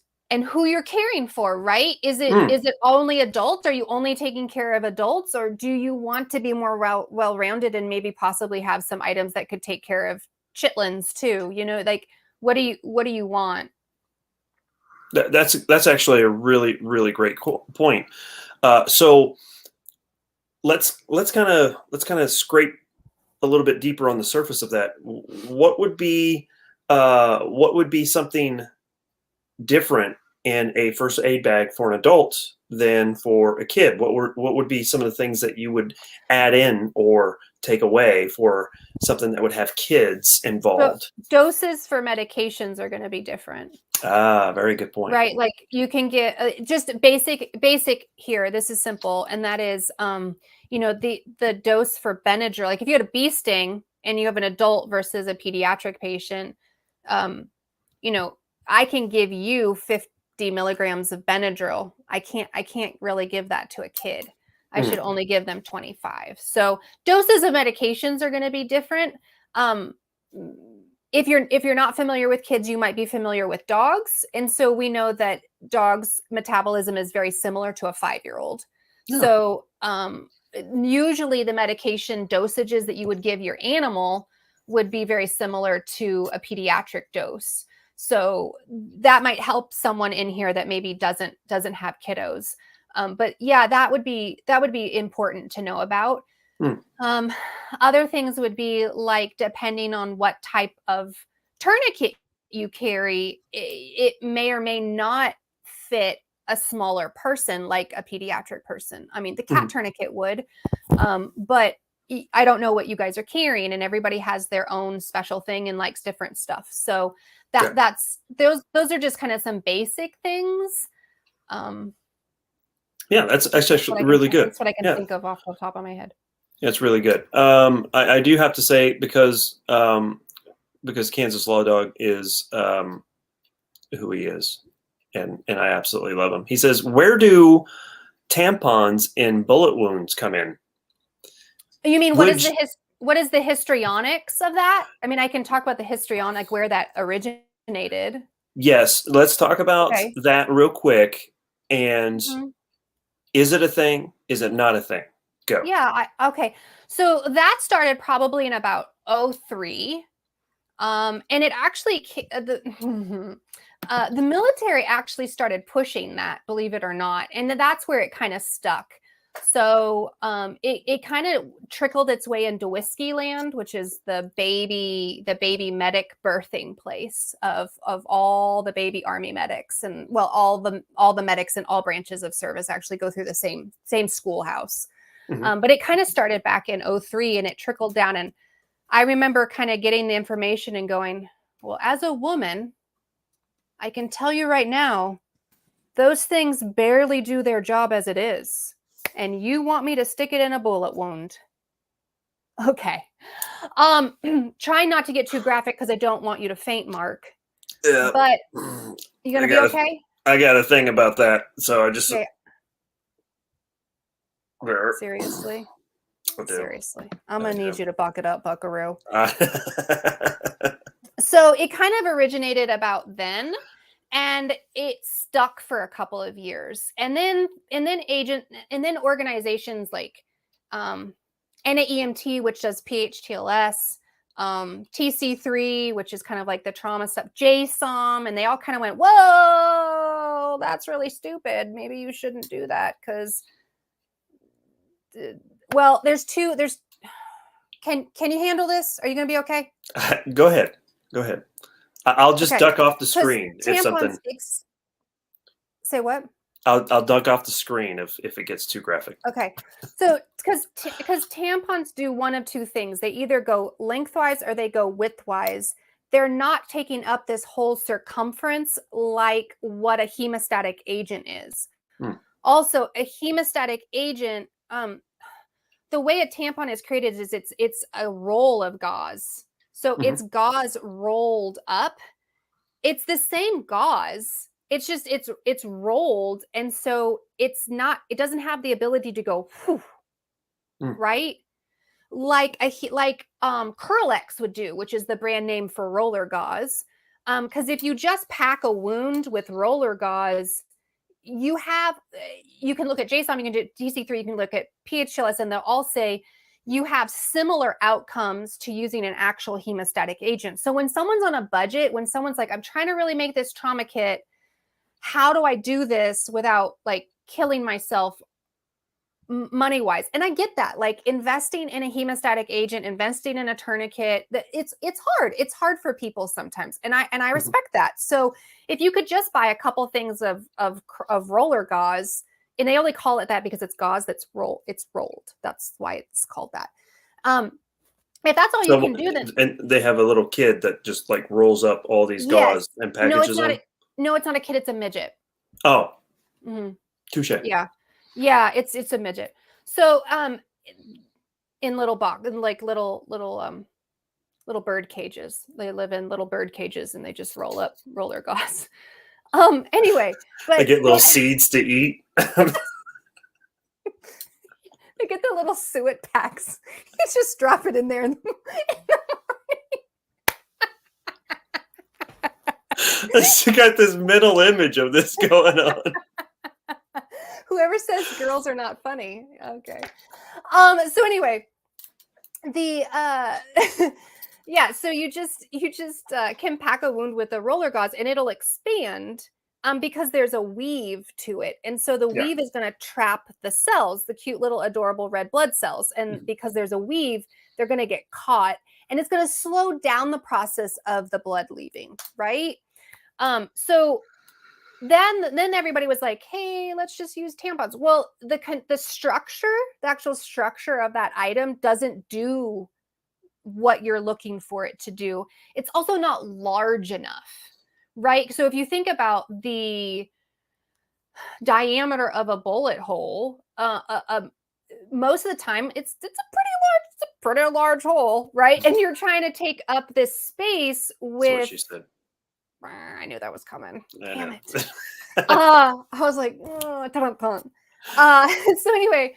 who you're caring for, right? Is it only adults? Are you only taking care of adults, or do you want to be more well-rounded and maybe possibly have some items that could take care of chitlins too? Like what do you want? That's actually a really, really great point. So let's kind of scrape a little bit deeper on the surface of that. What would be something different in a first aid bag for an adult than for a kid? What would be some of the things that you would add in or take away for something that would have kids involved? So doses for medications are going to be different. Very good point. Right. Like you can get just basic here. This is simple. And that is, the dose for Benadryl. Like if you had a bee sting and you have an adult versus a pediatric patient, I can give you 50 milligrams of Benadryl. I can't really give that to a kid. I should only give them 25. So doses of medications are going to be different. If you're not familiar with kids, you might be familiar with dogs. And so we know that dogs' metabolism is very similar to a 5-year-old. Yeah. So usually the medication dosages that you would give your animal would be very similar to a pediatric dose. So that might help someone in here that maybe doesn't have kiddos. But yeah, that would be important to know about. Other things would be like, depending on what type of tourniquet you carry, it may or may not fit a smaller person, like a pediatric person. I mean, the cat tourniquet would, but I don't know what you guys are carrying, and everybody has their own special thing and likes different stuff. So that Okay. that's those are just kind of some basic things. Um, Yeah, that's actually really good. that's what I can Yeah, think of off the top of my head. it's really good. I do have to say because Kansas Law Dog is who he is, and I absolutely love him. He says, "Where do tampons in bullet wounds come in?" You mean Would what is the histrionics of that? I mean, I can talk about the histrionic where that originated. Yes, let's talk about Okay. that real quick. And Mhm. is it a thing? Is it not a thing? Go. Yeah, okay. So that started probably in about '03. And it actually the military actually started pushing that, believe it or not, and that's where it kind of stuck. So it kind of trickled its way into Whiskey Land, which is the baby medic birthing place of all the baby army medics, and well, all the medics in all branches of service actually go through the same schoolhouse. Hmm. But it kind of started back in '03, and it trickled down. And I remember kind of getting the information and going, well, as a woman, I can tell you right now, those things barely do their job as it is. And you want me to stick it in a bullet wound. Okay. Trying not to get too graphic because I don't want you to faint, Mark. Yeah, But you I gonna be got okay? I got a thing about that. So I just Okay. there. Seriously. I do. Seriously. I'm I gonna need do. you to buck it up, buckaroo. Uh, So it kind of originated about then, and it stuck for a couple of years. And then organizations like um NAEMT, which does PHTLS, TC3, which is kind of like the trauma stuff, JSOM, and they all kind of went, whoa, that's really stupid. Maybe you shouldn't do that because well, there's can you handle this? Are you gonna be okay? go ahead. Go ahead. I'll just Okay. duck off the Because screen if tampons something. say what? I'll duck off the screen if it gets too graphic. Okay. So because tampons do one of two things. They either go lengthwise or they go widthwise. They're not taking up this whole circumference like what a hemostatic agent is. Hmm. Also, a hemostatic agent, the way a tampon is created is it's a roll of gauze. So Mhm. it's gauze rolled up. It's the same gauze. It's just it's rolled, and so it doesn't have the ability to go whew, Mm. right? Like Curlex would do, which is the brand name for roller gauze. Because if you just pack a wound with roller gauze, you can look at JSOM, you can do DC3, you can look at PHLS, and they'll all say you have similar outcomes to using an actual hemostatic agent. So when someone's on a budget, when someone's like, I'm trying to really make this trauma kit, how do I do this without like killing myself money wise? And I get that, like investing in a hemostatic agent, investing in a tourniquet, that it's hard for people sometimes, and I Mhm. respect that. So if you could just buy a couple things of roller gauze, and they only call it that because it's gauze it's rolled, that's why it's called that. um if that's all you So can do, then and they have a little kid that just like rolls up all these yes. gauze and No, it's packages not them. no, it's not a kid, it's a midget. Oh, Hmm. touche. Yeah. Yeah, it's a midget. So in little box, in like little bird cages. They live in little bird cages, and they just roll their gauze. Anyway, They but get little seeds to eat. they get the little suet packs. You just drop it in there. She got this middle image of this going on. Whoever says girls are not funny. Okay. So anyway, the yeah, so you just can pack a wound with a roller gauze, and it'll expand because there's a weave to it, and so the Yeah. weave is going to trap the cells, the cute little adorable red blood cells, and Mhm. because there's a weave, they're going to get caught, and it's going to slow down the process of the blood leaving, right? So then everybody was like, hey, let's just use tampons. Well, the structure, the actual structure of that item doesn't do what you're looking for it to do. It's also not large enough, right? So if you think about the diameter of a bullet hole, most of the time it's a pretty large hole, right? And you're trying to take up this space with. That's what she said. I knew that was coming. I Damn know. it. I was like, so anyway,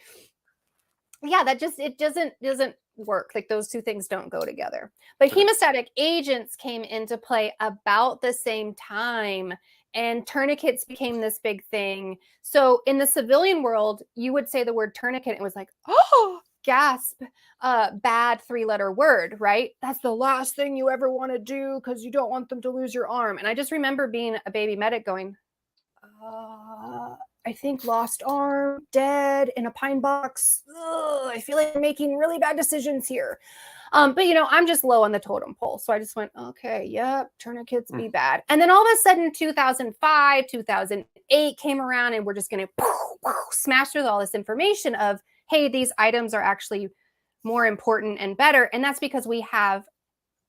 yeah, it doesn't work. Like those two things don't go together. But hemostatic agents came into play about the same time, and tourniquets became this big thing. So in the civilian world, you would say the word tourniquet, it was like, oh, gasp, bad 3-letter word, right? That's the last thing you ever want to do because you don't want them to lose your arm. And I just remember being a baby medic going, I think lost arm, dead in a pine box. Ugh, I feel like I'm making really bad decisions here. But I'm just low on the totem pole. So I just went, okay, yep, tourniquets be bad. And then all of a sudden 2005, 2008 came around, and we're just going to smash through all this information of, hey, these items are actually more important and better. And that's because we have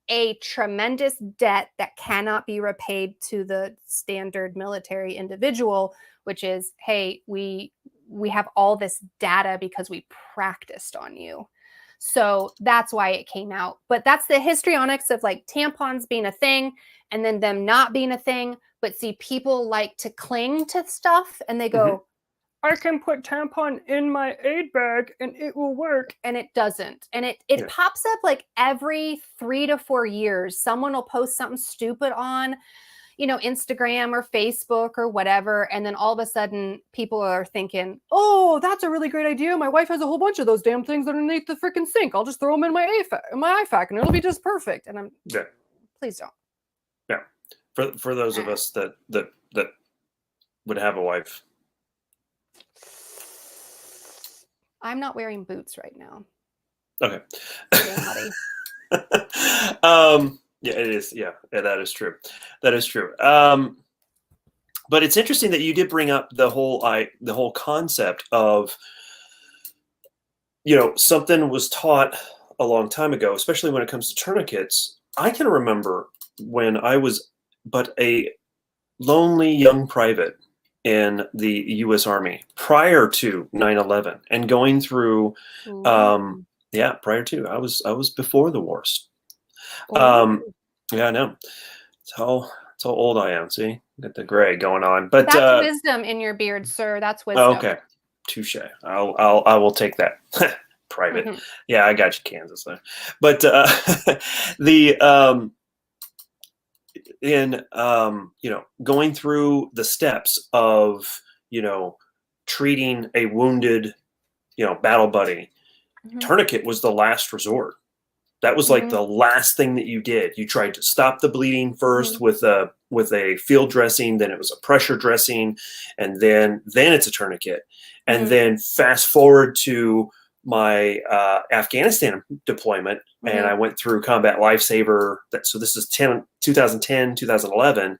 a tremendous debt that cannot be repaid to the standard military individual, which is, hey, we have all this data because we practiced on you. So that's why it came out. But that's the histrionics of like tampons being a thing and then them not being a thing. But see, people like to cling to stuff and they go, I can put tampon in my aid bag and it will work. And it doesn't. And it pops up like every 3 to 4 years. Someone will post something stupid on, Instagram or Facebook or whatever. And then all of a sudden people are thinking, oh, that's a really great idea. My wife has a whole bunch of those damn things underneath the freaking sink. I'll just throw them in my IFAC and it'll be just perfect. And please don't. Yeah. For those of us that would have a wife. I'm not wearing boots right now. Okay. Yeah, it is. Yeah, that is true. That is true. But it's interesting that you did bring up the whole concept of, something was taught a long time ago, especially when it comes to tourniquets. I can remember when I was but a lonely young private in the U.S. Army prior to 9/11 and going through, prior to, I was before the wars. Yeah, I know. It's how old I am. See, got the gray going on. But that's wisdom in your beard, sir. That's wisdom. Oh, okay, touche. I will take that. Private. Yeah, I got you, Kansas there. But going through the steps of treating a wounded battle buddy, tourniquet was the last resort. That was like the last thing that you did. You tried to stop the bleeding first with a field dressing, then it was a pressure dressing, and then it's a tourniquet. And then fast forward to my Afghanistan deployment, and I went through Combat Lifesaver. So this is 2010, 2011.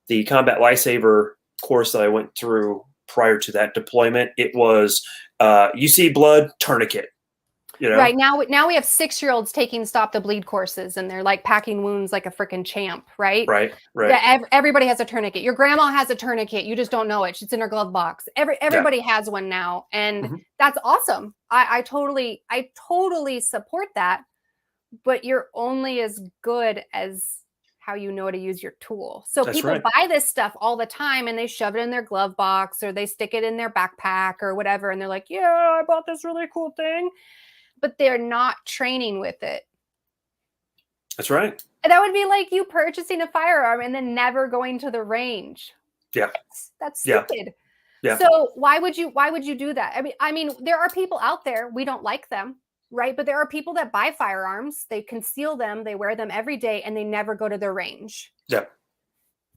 The Combat Lifesaver course that I went through prior to that deployment, it was you see blood, tourniquet. Right now we have 6-year-olds taking stop the bleed courses, and they're like packing wounds like a freaking champ, right? Right. Yeah, everybody has a tournament. Your grandma has a tournament. You just don't know it. It's in her glove box. Everybody has one now, and that's awesome. I totally support that. But you're only as good as how you know to use your tool. So people buy this stuff all the time, and they shove it in their glove box or they stick it in their backpack or whatever, and they're like, "Yeah, I bought this really cool thing." But they're not training with it. That's right. That would be like you purchasing a firearm and then never going to the range. Yeah. That's stupid. Yeah. So why would you do that? I mean, there are people out there, we don't like them, right? But there are people that buy firearms, they conceal them, they wear them every day, and they never go to their range. Yeah.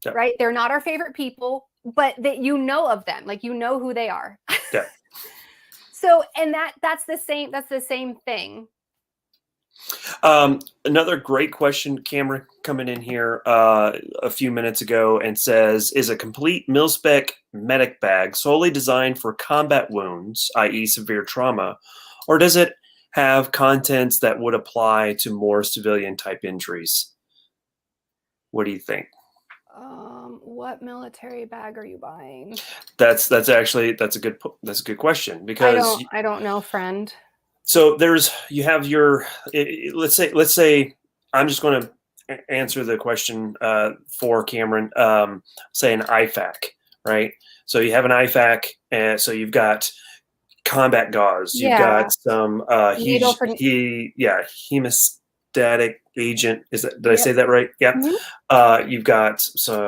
Right? They're not our favorite people, but that of them, like who they are. Yeah. So, and that's the same thing. Another great question, Cameron, coming in here a few minutes ago and says, is a complete mil-spec medic bag solely designed for combat wounds, i.e. severe trauma, or does it have contents that would apply to more civilian type injuries? What do you think? What military bag are you buying? That's a good question, because I don't know, friend. so you have your, let's say I'm just going to answer the question for Cameron. Say an IFAC, right? So you have an IFAC, and so you've got combat gauze. You've Yeah. got some Needle for hemostatic agent. Did I Yep. say that right? Yeah. Mhm. You've got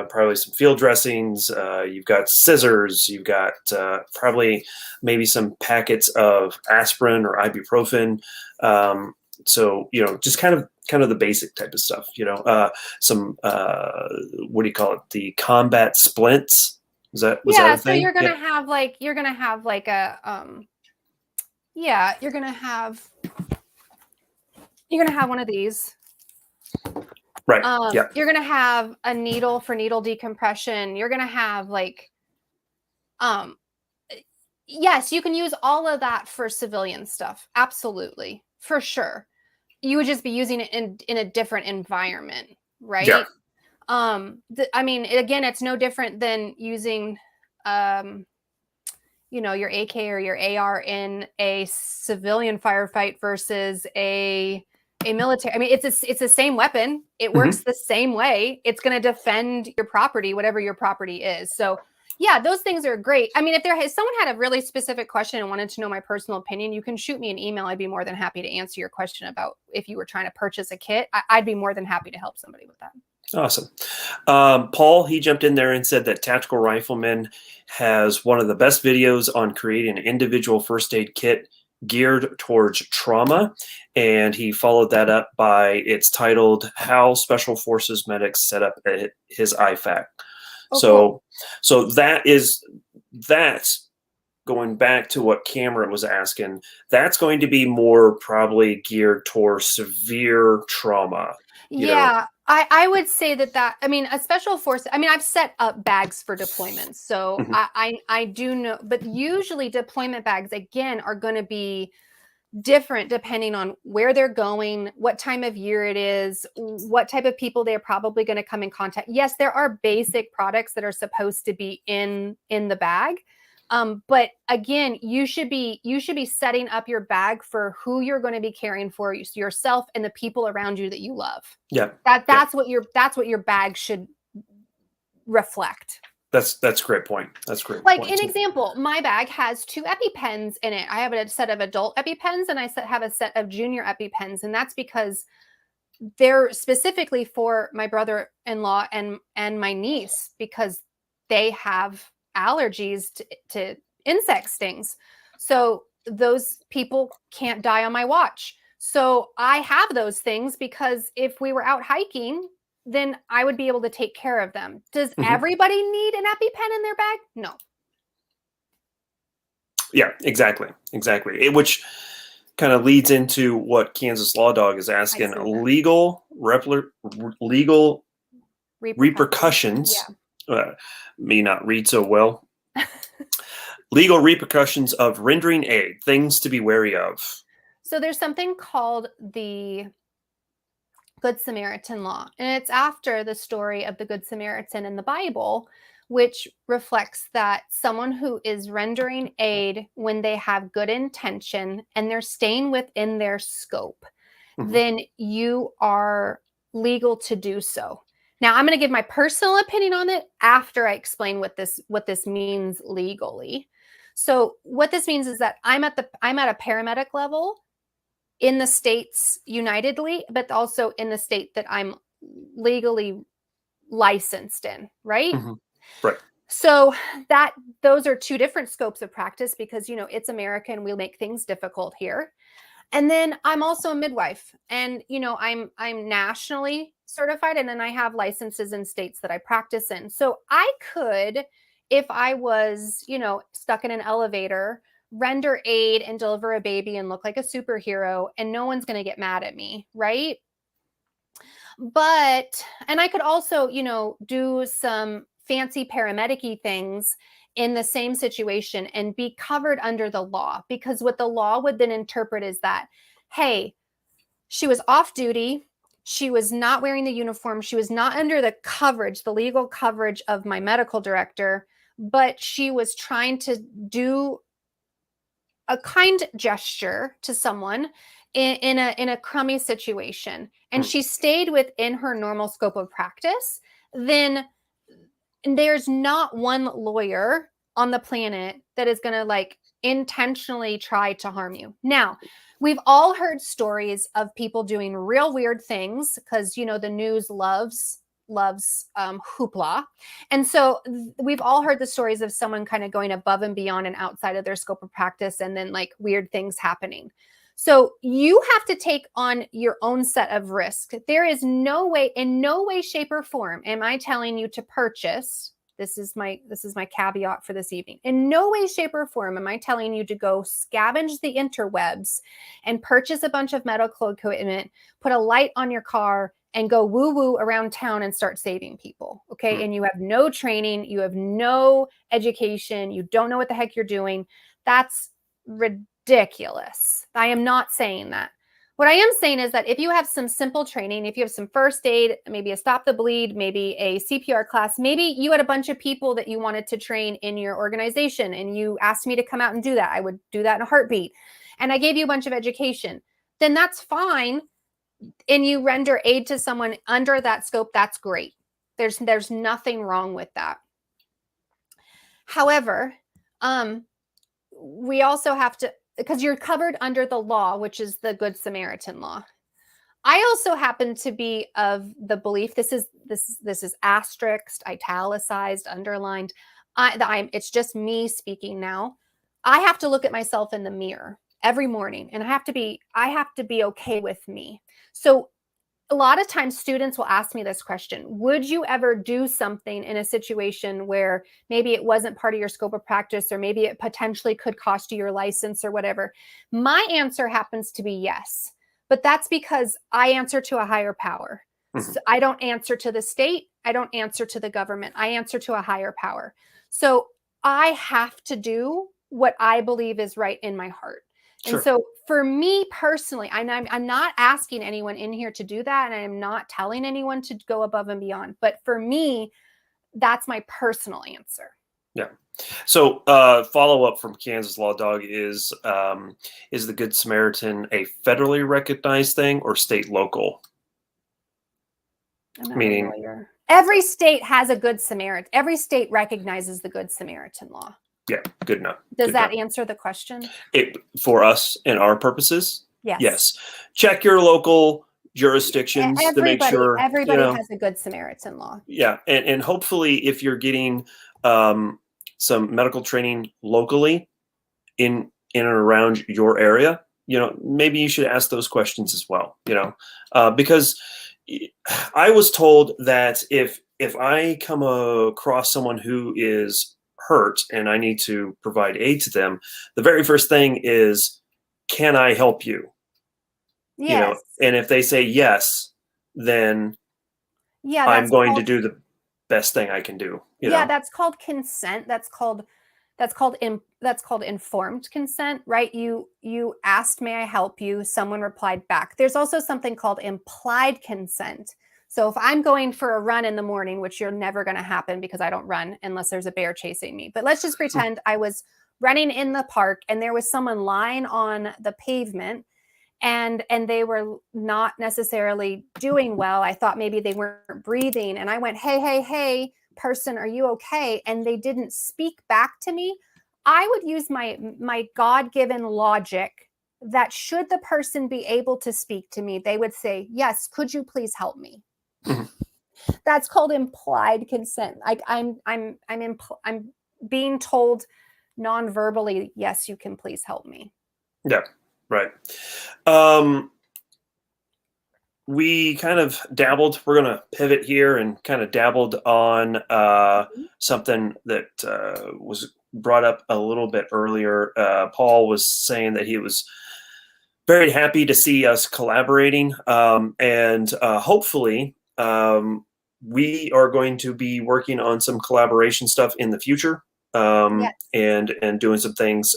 probably some field dressings. You've got scissors. You've got probably maybe some packets of aspirin or ibuprofen. So just kind of the basic type of stuff. Some what do you call it? The combat splints. Was that Yeah, a so thing? you're gonna have like a yeah, you're gonna have one of these. Right. Yeah. You're gonna have a needle for needle decompression. You're gonna have um yes, you can use all of that for civilian stuff. Absolutely. For sure. You would just be using it in a different environment, Yeah. right? I mean, again, it's no different than using your AK or your AR in a civilian firefight versus a military. I mean, it's the same weapon. It works the same way. It's going to defend your property, whatever your property is. So yeah, those things are great. I mean, if someone had a really specific question and wanted to know my personal opinion, you can shoot me an email. I'd be more than happy to answer your question about if you were trying to purchase a kit. I'd be more than happy to help somebody with that. Awesome. Paul, he jumped in there and said that Tactical Rifleman has one of the best videos on creating an individual first aid kit geared towards trauma. And he followed that up by, it's titled How Special Forces Medics Set Up His IFAC. Oh, cool. So that's going back to what Cameron was asking. That's going to be more probably geared towards severe trauma. Yeah, I would say that I mean, a special force, I mean, I've set up bags for deployments. So Mhm. I do know, but usually deployment bags, again, are going to be different depending on where they're going, what time of year it is, what type of people they're probably going to come in contact. Yes, there are basic products that are supposed to be in the bag. But again, you should be setting up your bag for who you're going to be caring for, yourself and the people around you that you love. Yeah. That's what your bag should reflect. That's a great point. That's a great Like point. an example, my bag has 2 EpiPens in it. I have a set of adult EpiPens and I have a set of junior EpiPens, and that's because they're specifically for my brother-in-law and my niece, because they have allergies to insect stings. So those people can't die on my watch. So I have those things because if we were out hiking, then I would be able to take care of them. Does everybody need an EpiPen in their bag? No. Yeah, exactly. Which kind of leads into what Kansas Law Dog is asking: legal repercussions. Yeah. Me not read so well. Legal repercussions of rendering aid. Things to be wary of. So there's something called the Good Samaritan Law, and it's after the story of the Good Samaritan in the Bible, which reflects that someone who is rendering aid when they have good intention and they're staying within their scope, then you are legal to do so. Now, I'm going to give my personal opinion on it after I explain what this means legally. So, what this means is that I'm at a paramedic level in the states unitedly, but also in the state that I'm legally licensed in, right? Right. So those are 2 different scopes of practice because, it's America and we make things difficult here. And then I'm also a midwife, and I'm nationally certified, and then I have licenses in states that I practice in. So I could, if I was, stuck in an elevator, render aid and deliver a baby and look like a superhero, and no one's going to get mad at me, right? And I could also, do some fancy paramedic-y things in the same situation and be covered under the law, because what the law would then interpret is that hey, she was off duty. She was not wearing the uniform. She was not under the coverage, the legal coverage of my medical director, but she was trying to do a kind gesture to someone in a crummy situation, and she stayed within her normal scope of practice, then there's not one lawyer on the planet that is going to like intentionally try to harm you. Now, we've all heard stories of people doing real weird things because, you know, the news loves hoopla. And so we've all heard the stories of someone kind of going above and beyond and outside of their scope of practice, and then like weird things happening. So you have to take on your own set of risk. There is no way, in no way, shape, or form am I telling you to purchase. This is my caveat for this evening. In no way, shape, or form am I telling you to go scavenge the interwebs and purchase a bunch of medical equipment, put a light on your car, and go woo-woo around town and start saving people, okay? And you have no training, you have no education, you don't know what the heck you're doing. That's ridiculous. I am not saying that. What I am saying is that if you have some simple training, if you have some first aid, maybe a stop the bleed, maybe a CPR class, maybe you had a bunch of people that you wanted to train in your organization and you asked me to come out and do that, I would do that in a heartbeat. And I gave you a bunch of education, then that's fine. And you render aid to someone under that scope, that's great. There's nothing wrong with that. However, we also have to, because you're covered under the law, which is the Good Samaritan Law. I also happen to be of the belief, this is asterisked, italicized, underlined. It's just me speaking now. I have to look at myself in the mirror every morning, and I have to be okay with me. So a lot of times students will ask me this question: would you ever do something in a situation where maybe it wasn't part of your scope of practice, or maybe it potentially could cost you your license or whatever? My answer happens to be yes, but that's because I answer to a higher power. So I don't answer to the state. I don't answer to the government. I answer to a higher power. So I have to do what I believe is right in my heart. Sure. And so for me personally, I'm not asking anyone in here to do that, and I'm not telling anyone to go above and beyond. But for me, that's my personal answer. Yeah. So follow up from Kansas Law Dog is the Good Samaritan a federally recognized thing or state local? Meaning every state has a Good Samaritan. Every state recognizes the Good Samaritan Law. Yeah, good enough. Does that answer the question? For us and our purposes? Yes. Yes. Check your local jurisdictions to make sure everybody has a Good Samaritan Law. Yeah, and hopefully if you're getting some medical training locally in and around your area, maybe you should ask those questions as well. Because I was told that if I come across someone who is hurt and I need to provide aid to them, the very first thing is, can I help you? Yes. And if they say yes, then I'm going to do the best thing I can do. That's called consent. That's called informed consent, right? You asked, may I help you? Someone replied back. There's also something called implied consent. So if I'm going for a run in the morning, which you're never going to happen because I don't run unless there's a bear chasing me. But let's just pretend I was running in the park and there was someone lying on the pavement and they were not necessarily doing well. I thought maybe they weren't breathing. And I went, hey, person, are you okay? And they didn't speak back to me. I would use my God-given logic that should the person be able to speak to me, they would say, yes, could you please help me? That's called implied consent. Like I'm being told non-verbally, yes, you can please help me. Yeah, right. We kind of dabbled. We're going to pivot here and kind of dabbled on something that was brought up a little bit earlier. Paul was saying that he was very happy to see us collaborating, and hopefully we are going to be working on some collaboration stuff in the future, yes. and doing some things.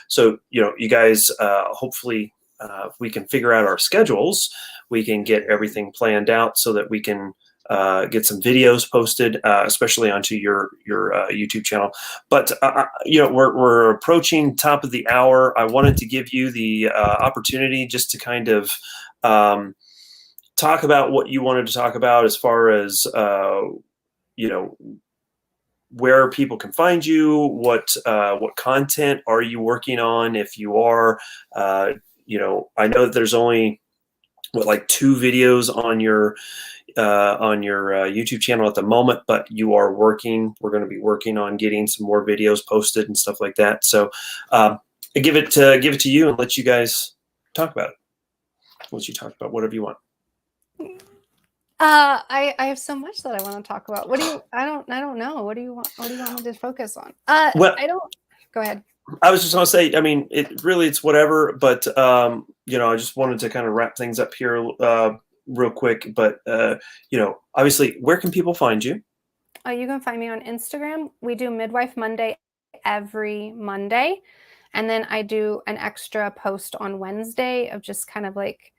So you guys hopefully if we can figure out our schedules, we can get everything planned out so that we can get some videos posted, especially onto your YouTube channel. But we're approaching top of the hour. I wanted to give you the opportunity just to kind of talk about what you wanted to talk about as far as where people can find you, what content are you working on, if you are. I know that there's only like 2 videos on your YouTube channel at the moment, but you are working. We're going to be working on getting some more videos posted and stuff like that. So I give it to you and let you guys talk about it. Let you talk about whatever you want. I have so much that I want to talk about. I don't know. What do you want me to focus on? Well, I don't. Go ahead. I was just going to say, I mean, it's whatever, but I just wanted to kind of wrap things up here real quick. But obviously, where can people find you? You can find me on Instagram. We do Midwife Monday every Monday, and then I do an extra post on Wednesday of just kind of like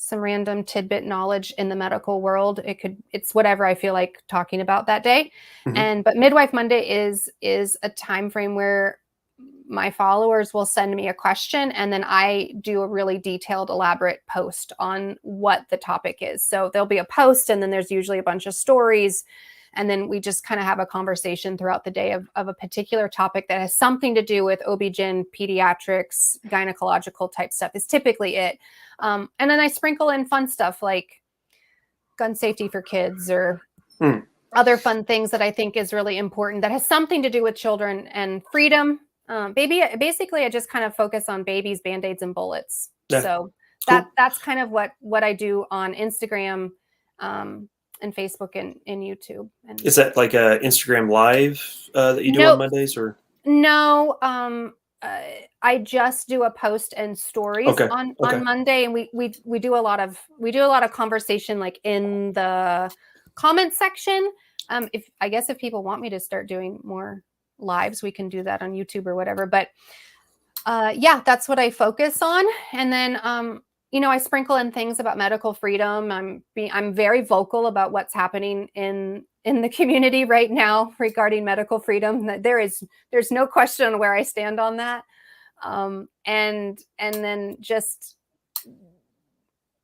some random tidbit knowledge in the medical world. It's whatever I feel like talking about that day. Mm-hmm. But Midwife Monday is a time frame where my followers will send me a question, and then I do a really detailed, elaborate post on what the topic is. So there'll be a post, and then there's usually a bunch of stories, and then we just kind of have a conversation throughout the day of a particular topic that has something to do with OB-GYN, pediatrics, gynecological type stuff is typically it. And then I sprinkle in fun stuff like gun safety for kids or other fun things that I think is really important that has something to do with children and freedom. Basically, I just kind of focus on babies, Band-Aids, and bullets. Yeah. So that's kind of what I do on Instagram and Facebook and YouTube. And is that like a Instagram Live that you do on Mondays, or? No, I just do a post and stories on Monday, and we do a lot of conversation like in the comment section. If people want me to start doing more lives, we can do that on YouTube or whatever. But that's what I focus on. And then I sprinkle in things about medical freedom. I'm very vocal about what's happening in the community right now regarding medical freedom. There's no question on where I stand on that. And then just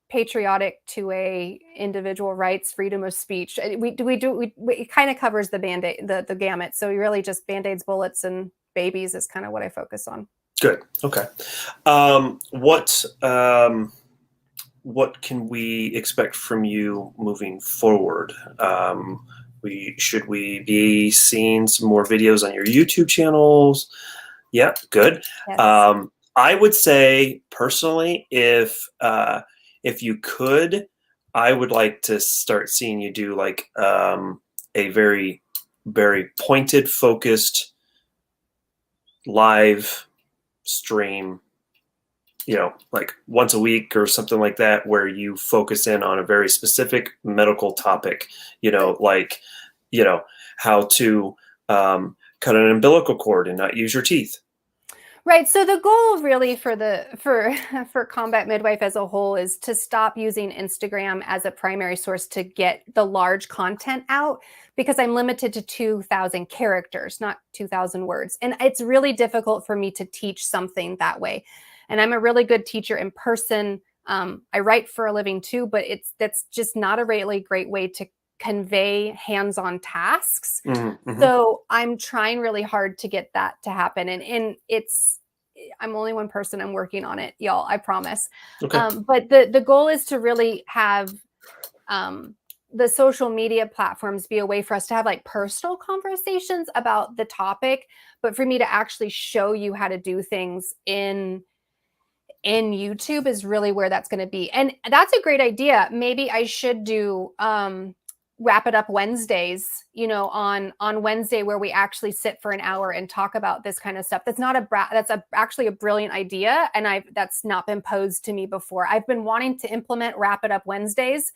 patriotic to a individual rights, freedom of speech. It kind of covers the Band-Aid, the gamut. So really just Band-Aids, bullets, and babies is kind of what I focus on. Good. Okay. What can we expect from you moving forward? Should we be seeing some more videos on your YouTube channels? Yeah, good. Yes. I would say personally, if you could, I would like to start seeing you do like a very, very pointed, focused live stream, like once a week or something like that, where you focus in on a very specific medical topic, like how to cut an umbilical cord and not use your teeth. Right. So the goal really for Combat Midwife as a whole is to stop using Instagram as a primary source to get the large content out, because I'm limited to 2,000 characters, not 2,000 words. And it's really difficult for me to teach something that way. And I'm a really good teacher in person. I write for a living too, but that's just not a really great way to convey hands-on tasks. Mm-hmm. So I'm trying really hard to get that to happen. And I'm only one person. I'm working on it, y'all, I promise. Okay. But the goal is to really have the social media platforms be a way for us to have like personal conversations about the topic, but for me to actually show you how to do things in YouTube is really where that's going to be. And that's a great idea. Maybe I should do Wrap It Up Wednesdays, on Wednesday, where we actually sit for an hour and talk about this kind of stuff. That's actually a brilliant idea. And that's not been posed to me before. I've been wanting to implement Wrap It Up Wednesdays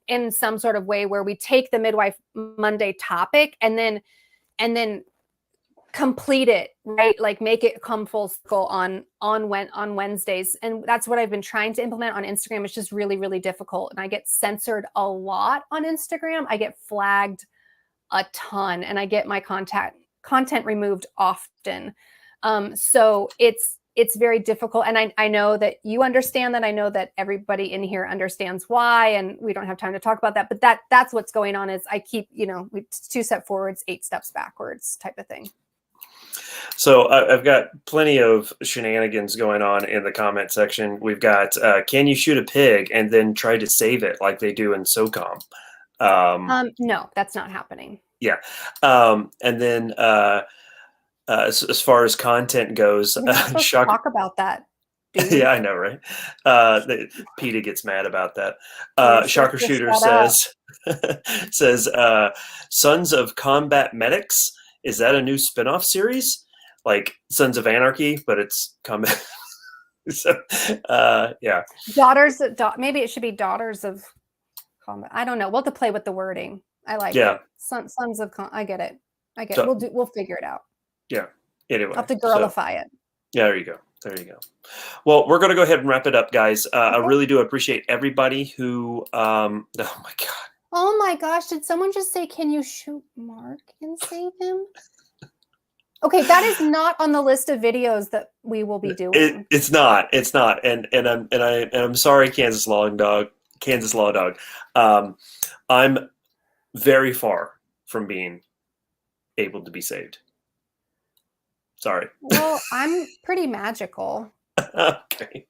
in some sort of way where we take the Midwife Monday topic and then complete it, right? Like make it come full circle on Wednesdays. And that's what I've been trying to implement on Instagram. It's just really, really difficult. And I get censored a lot on Instagram. I get flagged a ton, and I get my content removed often. So it's very difficult. And I know that you understand that. I know that everybody in here understands why, and we don't have time to talk about that. But that's what's going on is I keep, we 2 steps forwards, 8 steps backwards type of thing. So I've got plenty of shenanigans going on in the comment section. We've got, can you shoot a pig and then try to save it like they do in SOCOM? No, that's not happening. Yeah. And then as far as content goes, talk about that. Dude. Yeah, I know, right? PETA gets mad about that. Shocker Shooter says, Sons of Combat Medics. Is that a new spinoff series? Like Sons of Anarchy, but it's combat. So, yeah. Maybe it should be Daughters of Combat. I don't know. We'll have to play with the wording. I like it. Sons of I get it. So, we'll figure it out. Yeah. Anyway. I'll have to girlify it. Yeah, there you go. There you go. Well, we're going to go ahead and wrap it up, guys. Okay. I really do appreciate everybody who, oh my God. Oh my gosh. Did someone just say, can you shoot Mark and save him? Okay, that is not on the list of videos that we will be doing. It's not. And I'm sorry, Kansas Law Dog. I'm very far from being able to be saved. Sorry. Well, I'm pretty magical. Okay.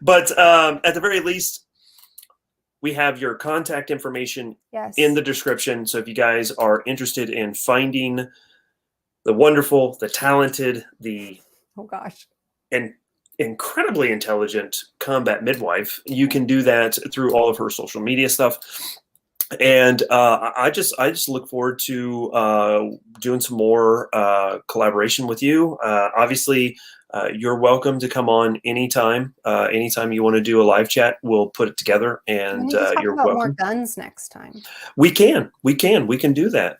But at the very least, we have your contact information in the description. So if you guys are interested in finding the wonderful, the talented, and incredibly intelligent Combat Midwife, you can do that through all of her social media stuff. And I just look forward to doing some more collaboration with you. Obviously, you're welcome to come on anytime. Anytime you want to do a live chat, we'll put it together. And you're welcome. More guns next time. We can do that.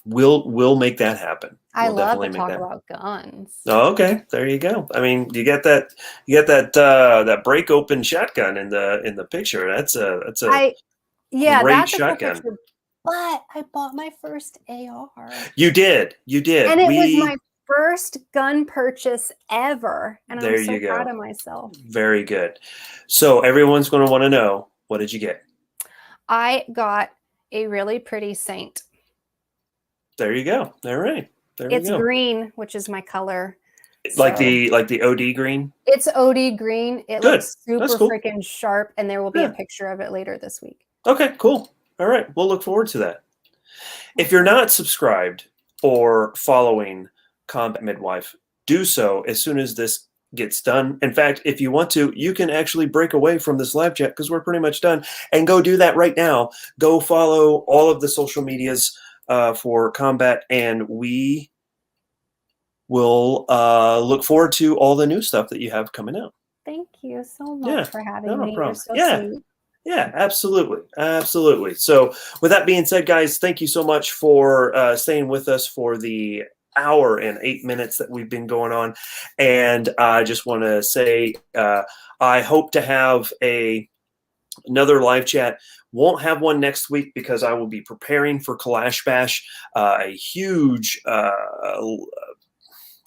We'll make that happen. I love to talk about guns. Oh, okay, there you go. I mean, you get that break open shotgun in the picture. That's a great shotgun. But I bought my first AR. You did, and it was my first gun purchase ever, and I'm so proud of myself. Very good. So everyone's going to want to know, what did you get? I got a really pretty Saint. There you go. All right. It's green, which is my color. Like the OD green? It's OD green. It looks super freaking sharp, and there will be a picture of it later this week. Okay, cool. All right. We'll look forward to that. If you're not subscribed or following Combat Midwife, do so as soon as this gets done. In fact, if you want to, you can actually break away from this live chat because we're pretty much done, and go do that right now. Go follow all of the social medias for Combat, and we will look forward to all the new stuff that you have coming out. Thank you so much for having me. Problem. You're so sweet. Yeah, absolutely. So with that being said, guys, thank you so much for staying with us for the hour and 8 minutes that we've been going on. And I just want to say I hope to have another live chat. Won't have one next week because I will be preparing for Kalash Bash, a huge, I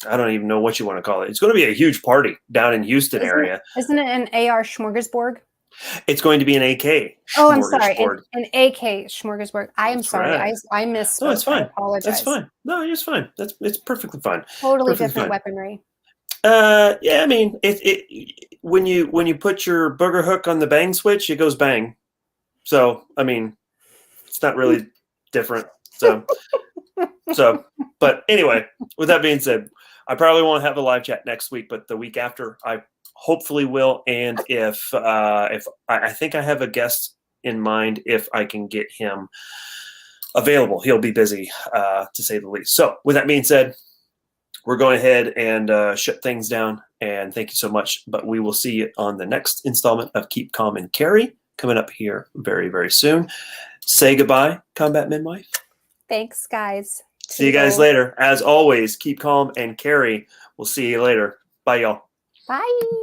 don't even know what you want to call it. It's going to be a huge party down in Houston area. Isn't it an AR smorgasbord? It's going to be an AK. Oh, I'm sorry. An AK smorgasbord. I am sorry. Right. I missed. No, it's fine. I apologize. It's fine. No, it's fine. It's perfectly fine. Totally different weaponry. Yeah, I mean, when you put your booger hook on the bang switch, it goes bang. So, I mean, it's not really different. So, but anyway, with that being said, I probably won't have a live chat next week, but the week after, I hopefully will. And if I think I have a guest in mind, if I can get him available, he'll be busy, to say the least. So, with that being said, we're going ahead and shut things down. And thank you so much. But we will see you on the next installment of Keep Calm and Carry, coming up here very, very soon. say goodbye, Combat Midwife. Thanks, guys. See you guys later. As always, keep calm and carry. We'll see you later. Bye, y'all. Bye.